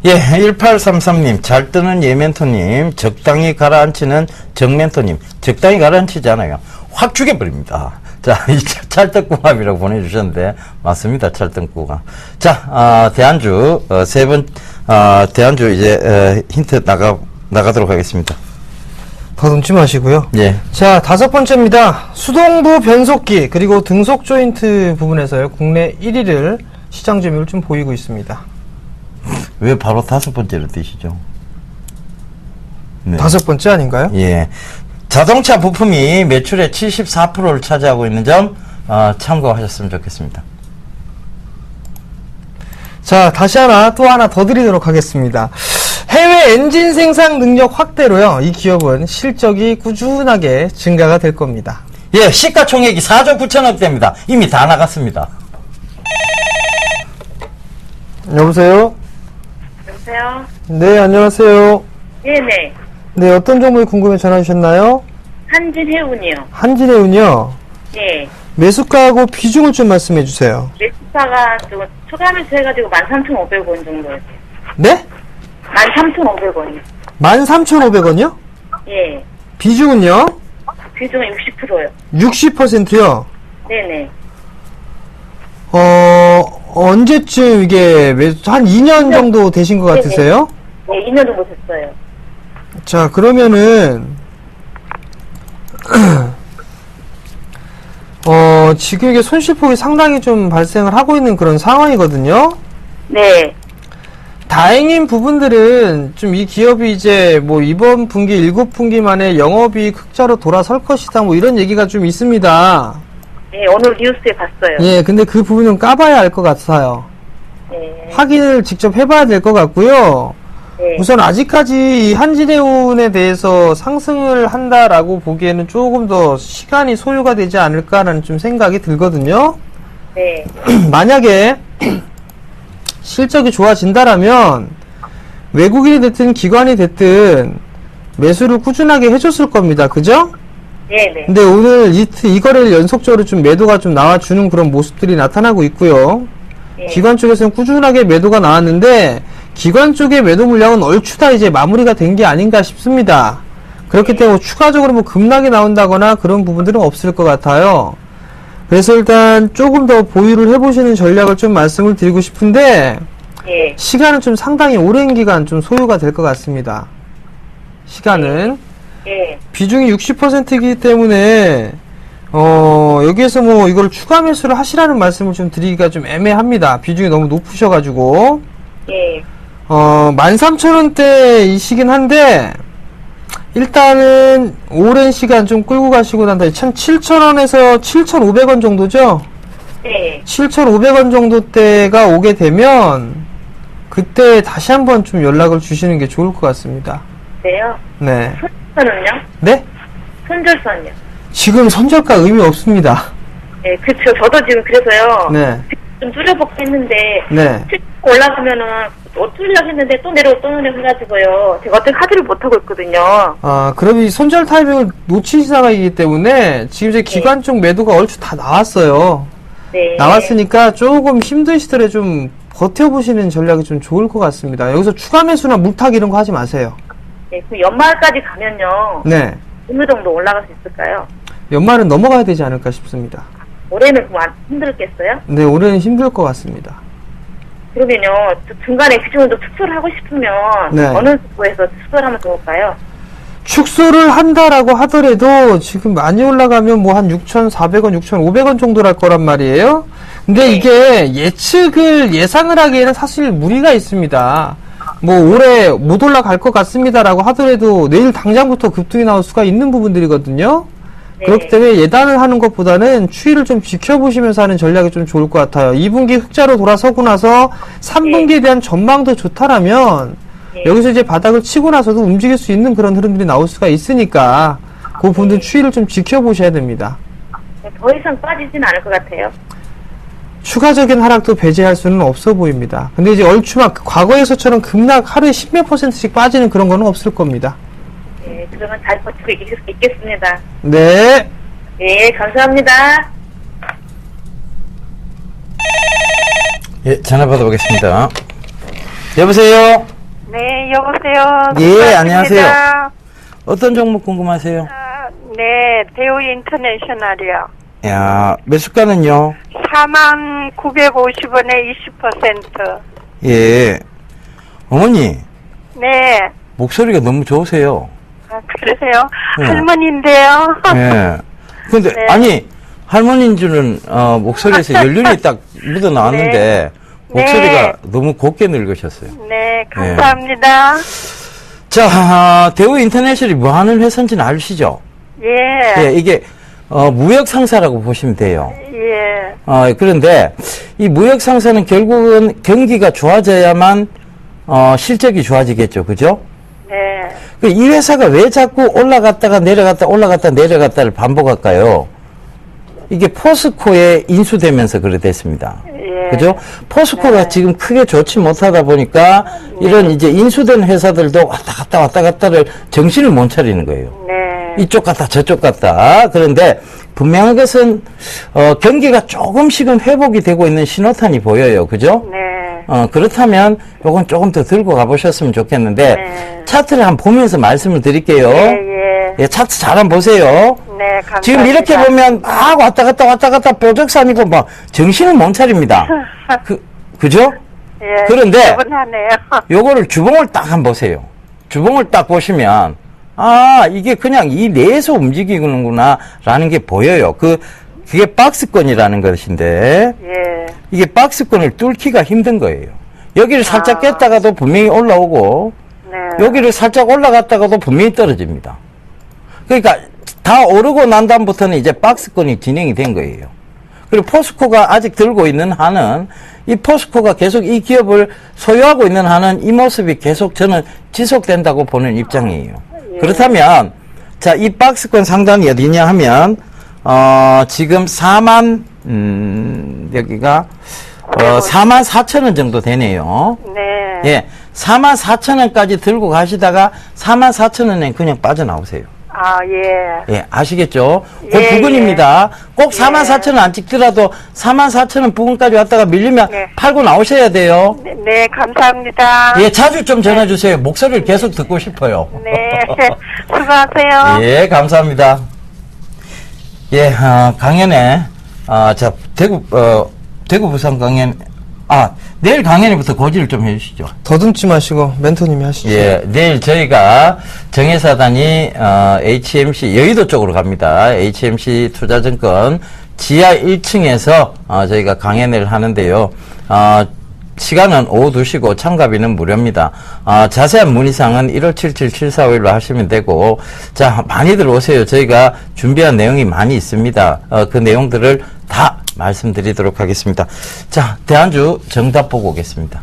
Speaker 2: 예, 1833님, 잘 뜨는 예멘토님, 적당히 가라앉히는 정멘토님, 적당히 가라앉히잖아요. 확 죽여버립니다. 자, 이 찰떡궁합이라고 보내주셨는데, 맞습니다. 찰떡궁합. 자, 대안주, 대안주 이제, 힌트 나가도록 하겠습니다.
Speaker 3: 더 넘지 마시고요.
Speaker 2: 예.
Speaker 3: 자, 다섯 번째입니다. 수동부 변속기 그리고 등속 조인트 부분에서요. 국내 1위를 시장 점유율 좀 보이고 있습니다.
Speaker 2: 왜 바로 다섯 번째로 뜨시죠? 네.
Speaker 3: 다섯 번째 아닌가요?
Speaker 2: 예. 자동차 부품이 매출의 74%를 차지하고 있는 점, 참고하셨으면 좋겠습니다.
Speaker 3: 자, 다시 또 하나 더 드리도록 하겠습니다. 해외 엔진 생산 능력 확대로요. 이 기업은 실적이 꾸준하게 증가가 될 겁니다.
Speaker 2: 예, 시가총액이 4조 9천억대입니다. 이미 다 나갔습니다.
Speaker 3: 여보세요?
Speaker 4: 여보세요?
Speaker 3: 네, 안녕하세요.
Speaker 4: 네네.
Speaker 3: 네, 어떤 종목이 궁금해 전화 주셨나요?
Speaker 4: 한진해운이요.
Speaker 3: 한진해운이요.
Speaker 4: 네.
Speaker 3: 매수가하고 비중을 좀 말씀해 주세요.
Speaker 4: 매수가가 추가 매수 해가지고 13,500원 정도였어요.
Speaker 3: 네?
Speaker 4: 13,500원이요.
Speaker 3: 13,500원이요?
Speaker 4: 예.
Speaker 3: 비중은요?
Speaker 4: 비중은 60%요.
Speaker 3: 60%요?
Speaker 4: 네네.
Speaker 3: 언제쯤 이게 한 2년 정도 되신 것 같으세요?
Speaker 4: 네, 2년 정도 됐어요.
Speaker 3: 자, 그러면은, 지금 이게 손실폭이 상당히 좀 발생을 하고 있는 그런 상황이거든요?
Speaker 4: 네.
Speaker 3: 다행인 부분들은 좀 이 기업이 이제 뭐 이번 분기 7분기 만에 영업이익 흑자로 돌아설 것이다 뭐 이런 얘기가 좀 있습니다.
Speaker 4: 네, 오늘 뉴스에 봤어요.
Speaker 3: 예, 근데 그 부분은 까봐야 알 것 같아요.
Speaker 4: 네.
Speaker 3: 확인을 직접 해봐야 될 것 같고요.
Speaker 4: 네.
Speaker 3: 우선 아직까지 이 한진해운에 대해서 상승을 한다라고 보기에는 조금 더 시간이 소요가 되지 않을까라는 좀 생각이 들거든요.
Speaker 4: 네.
Speaker 3: 만약에 실적이 좋아진다라면 외국인이 됐든 기관이 됐든 매수를 꾸준하게 해줬을 겁니다. 그죠?
Speaker 4: 네네.
Speaker 3: 근데 오늘 이 거래를 연속적으로 좀 매도가 좀 나와주는 그런 모습들이 나타나고 있고요.
Speaker 4: 네.
Speaker 3: 기관 쪽에서는 꾸준하게 매도가 나왔는데 기관 쪽의 매도 물량은 얼추 다 이제 마무리가 된 게 아닌가 싶습니다. 그렇기 때문에 추가적으로 뭐 급락이 나온다거나 그런 부분들은 없을 것 같아요. 그래서 일단 조금 더 보유를 해보시는 전략을 좀 말씀을 드리고 싶은데
Speaker 4: 예.
Speaker 3: 시간은 좀 상당히 오랜 기간 좀 소요가 될 것 같습니다. 시간은
Speaker 4: 예.
Speaker 3: 비중이 60%이기 때문에 여기에서 뭐 이걸 추가 매수를 하시라는 말씀을 좀 드리기가 좀 애매합니다. 비중이 너무 높으셔가지고
Speaker 4: 예.
Speaker 3: 13,000원대이시긴 한데 일단은 오랜 시간 좀 끌고 가시고 난 다음에 7,000원에서 7,500원 정도죠?
Speaker 4: 네.
Speaker 3: 7,500원 정도대가 오게 되면 그때 다시 한번 좀 연락을 주시는 게 좋을 것 같습니다.
Speaker 4: 네요.
Speaker 3: 네.
Speaker 4: 손절선은요?
Speaker 3: 네?
Speaker 4: 손절선이요.
Speaker 3: 지금 손절가 의미 없습니다.
Speaker 4: 네, 그쵸. 저도 지금 그래서요.
Speaker 3: 네.
Speaker 4: 좀 줄여볼까 했는데,
Speaker 3: 네.
Speaker 4: 올라가면은, 또 줄려고 했는데, 또 내려오고 해가지고요. 제가 어떻게 하지를 못하고 있거든요.
Speaker 3: 그럼 이 손절 타이밍을 놓치신 상황이기 때문에 지금 이제 기관 쪽 매도가 얼추 다 나왔어요.
Speaker 4: 네.
Speaker 3: 나왔으니까 조금 힘드시더라도 좀 버텨보시는 전략이 좀 좋을 것 같습니다. 여기서 추가 매수나 물타기 이런 거 하지 마세요.
Speaker 4: 네, 그 연말까지 가면요.
Speaker 3: 네.
Speaker 4: 어느 정도 올라갈 수 있을까요?
Speaker 3: 연말은 넘어가야 되지 않을까 싶습니다.
Speaker 4: 올해는 그만 힘들겠어요?
Speaker 3: 네, 올해는 힘들 것 같습니다.
Speaker 4: 그러면요, 중간에 비중을 좀 축소를 하고 싶으면,
Speaker 3: 네.
Speaker 4: 어느 정도에서 축소를 하면 좋을까요?
Speaker 3: 축소를 한다라고 하더라도 지금 많이 올라가면 뭐 한 6,400원, 6,500원 정도랄 거란 말이에요. 근데 이게 예상을 하기에는 사실 무리가 있습니다. 뭐 올해 못 올라갈 것 같습니다라고 하더라도 내일 당장부터 급등이 나올 수가 있는 부분들이거든요.
Speaker 4: 네.
Speaker 3: 그렇기 때문에 예단을 하는 것보다는 추이를 좀 지켜보시면서 하는 전략이 좀 좋을 것 같아요. 2분기 흑자로 돌아서고 나서 3분기에 대한 전망도 좋다라면 여기서 이제 바닥을 치고 나서도 움직일 수 있는 그런 흐름들이 나올 수가 있으니까 그 부분들 추이를 좀 지켜보셔야 됩니다.
Speaker 4: 더 이상 빠지진 않을 것 같아요.
Speaker 3: 추가적인 하락도 배제할 수는 없어 보입니다. 근데 이제 얼추 과거에서처럼 급락 하루에 10몇 %씩 빠지는 그런 거는 없을 겁니다.
Speaker 4: 네, 그러면 잘 버티고 있겠습니다.
Speaker 3: 네.
Speaker 4: 네, 감사합니다.
Speaker 2: 예, 전화 받아보겠습니다. 여보세요?
Speaker 8: 네, 여보세요.
Speaker 2: 예,
Speaker 8: 반갑습니다.
Speaker 2: 안녕하세요. 어떤 종목 궁금하세요?
Speaker 8: 네, 대우 인터내셔널이요.
Speaker 2: 야, 매수가는요?
Speaker 8: 49,950원에 20%.
Speaker 2: 예. 어머니,
Speaker 8: 네.
Speaker 2: 목소리가 너무 좋으세요.
Speaker 8: 아, 그러세요?
Speaker 2: 네.
Speaker 8: 할머니인데요.
Speaker 2: 예. 근데,
Speaker 8: 네.
Speaker 2: 아니, 할머니인 줄은, 목소리에서 연륜이 딱 묻어 나왔는데,
Speaker 8: 네.
Speaker 2: 목소리가 너무 곱게 늙으셨어요.
Speaker 8: 네, 감사합니다.
Speaker 2: 자, 대우 인터내셔널이 뭐 하는 회사인지는 아시죠?
Speaker 8: 예.
Speaker 2: 예, 이게, 무역 상사라고 보시면 돼요.
Speaker 8: 예.
Speaker 2: 그런데, 이 무역 상사는 결국은 경기가 좋아져야만, 실적이 좋아지겠죠. 그죠?
Speaker 8: 네.
Speaker 2: 이 회사가 왜 자꾸 올라갔다가 내려갔다 올라갔다 내려갔다를 반복할까요? 이게 포스코에 인수되면서 그래 됐습니다.
Speaker 8: 예.
Speaker 2: 그죠? 포스코가 지금 크게 좋지 못하다 보니까 이런 이제 인수된 회사들도 왔다 갔다를 정신을 못 차리는 거예요.
Speaker 8: 네.
Speaker 2: 이쪽 갔다 저쪽 갔다. 그런데 분명한 것은 경기가 조금씩은 회복이 되고 있는 신호탄이 보여요. 그죠?
Speaker 8: 네.
Speaker 2: 그렇다면 요건 조금 더 들고 가보셨으면 좋겠는데
Speaker 8: 네.
Speaker 2: 차트를 한번 보면서 말씀을 드릴게요.
Speaker 8: 예.
Speaker 2: 차트 잘 한번 보세요.
Speaker 8: 네, 감사합니다.
Speaker 2: 지금 이렇게 보면 막 왔다 갔다 뾰족산이고 막 정신을 못 차립니다. 그죠?
Speaker 8: 예.
Speaker 2: 그런데
Speaker 8: 차분하네요.
Speaker 2: 요거를 주봉을 딱 한번 보세요. 주봉을 딱 보시면 이게 그냥 이 내에서 움직이는구나 라는 게 보여요. 그게 박스권이라는 것인데
Speaker 8: 예.
Speaker 2: 이게 박스권을 뚫기가 힘든 거예요. 여기를 살짝 깼다가도 분명히 올라오고
Speaker 8: 네.
Speaker 2: 여기를 살짝 올라갔다가도 분명히 떨어집니다. 그러니까 다 오르고 난 다음부터는 이제 박스권이 진행이 된 거예요. 그리고 포스코가 아직 들고 있는 한은 이 포스코가 계속 이 기업을 소유하고 있는 한은 이 모습이 계속 저는 지속된다고 보는 입장이에요. 그렇다면 자, 이 박스권 상단이 어디냐 하면 지금 4만 여기가 4만 4천 원 정도 되네요.
Speaker 8: 네.
Speaker 2: 예. 4만 4천 원까지 들고 가시다가 4만 4천 원에 그냥 빠져나오세요.
Speaker 8: 예.
Speaker 2: 예, 아시겠죠? 그
Speaker 8: 예,
Speaker 2: 부근입니다. 꼭 4만 4천 원 안 찍더라도 4만 4천 원 부근까지 왔다가 밀리면
Speaker 8: 네.
Speaker 2: 팔고 나오셔야 돼요.
Speaker 8: 네, 감사합니다.
Speaker 2: 예, 자주 좀 전화 주세요. 목소리를 계속 듣고 싶어요.
Speaker 8: 네. 수고하세요.
Speaker 2: 예, 감사합니다. 예, 강연에, 자, 대구 부산 강연, 내일 강연회부터 고지를 좀 해주시죠.
Speaker 3: 더듬지 마시고 멘토님이 하시죠.
Speaker 2: 예, 내일 저희가 정혜사단이, HMC, 여의도 쪽으로 갑니다. HMC 투자증권 지하 1층에서, 저희가 강연회를 하는데요. 시간은 오후 2시고 참가비는 무료입니다. 자세한 문의사항은 1577-7451로 하시면 되고, 자, 많이들 오세요. 저희가 준비한 내용이 많이 있습니다. 그 내용들을 다 말씀드리도록 하겠습니다. 자, 대안주 정답 보고 오겠습니다.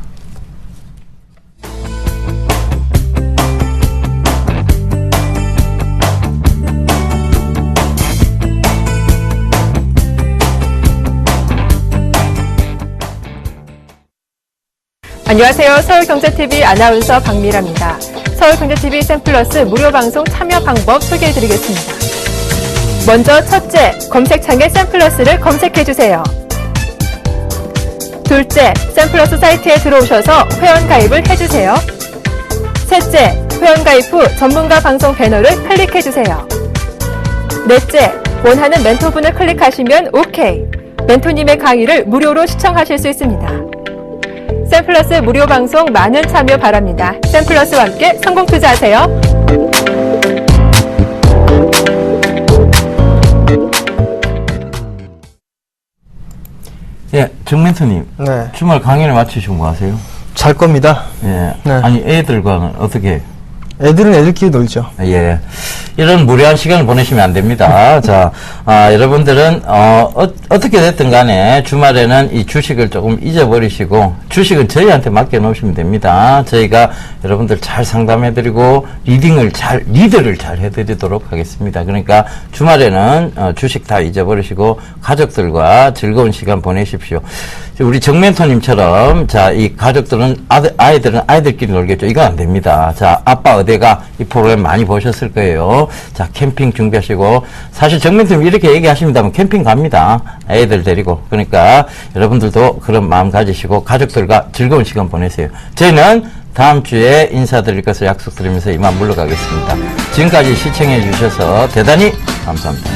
Speaker 1: 안녕하세요. 서울경제TV 아나운서 박미라입니다. 서울경제TV 샘플러스 무료 방송 참여 방법 소개해드리겠습니다. 먼저 첫째, 검색창에 샘플러스를 검색해주세요. 둘째, 샘플러스 사이트에 들어오셔서 회원가입을 해주세요. 셋째, 회원가입 후 전문가 방송 배너를 클릭해주세요. 넷째, 원하는 멘토분을 클릭하시면 OK. 멘토님의 강의를 무료로 시청하실 수 있습니다. 샘플러스 무료 방송 많은 참여 바랍니다. 샘플러스와 함께 성공 투자하세요.
Speaker 2: 예, 정멘토님.
Speaker 3: 네.
Speaker 2: 주말 강연을 마치시고 뭐 하세요?
Speaker 3: 잘 겁니다.
Speaker 2: 예.
Speaker 3: 네.
Speaker 2: 아니, 애들과는 어떻게 해요?
Speaker 3: 애들은 애들끼리 놀죠.
Speaker 2: 예. 이런 무료한 시간을 보내시면 안 됩니다. 자, 여러분들은, 어떻게 됐든 간에 주말에는 이 주식을 조금 잊어버리시고, 주식은 저희한테 맡겨놓으시면 됩니다. 저희가 여러분들 잘 상담해드리고, 리드를 잘 해드리도록 하겠습니다. 그러니까 주말에는, 주식 다 잊어버리시고, 가족들과 즐거운 시간 보내십시오. 우리 정멘토님처럼, 자, 이 가족들은, 아이들은 아이들끼리 놀겠죠. 이거 안 됩니다. 자, 아빠 어디가 이 프로그램 많이 보셨을 거예요. 자, 캠핑 준비하시고, 사실 정멘토님 이렇게 얘기하십니다만 캠핑 갑니다. 애들 데리고. 그러니까 여러분들도 그런 마음 가지시고 가족들과 즐거운 시간 보내세요. 저희는 다음 주에 인사드릴 것을 약속드리면서 이만 물러가겠습니다. 지금까지 시청해 주셔서 대단히 감사합니다.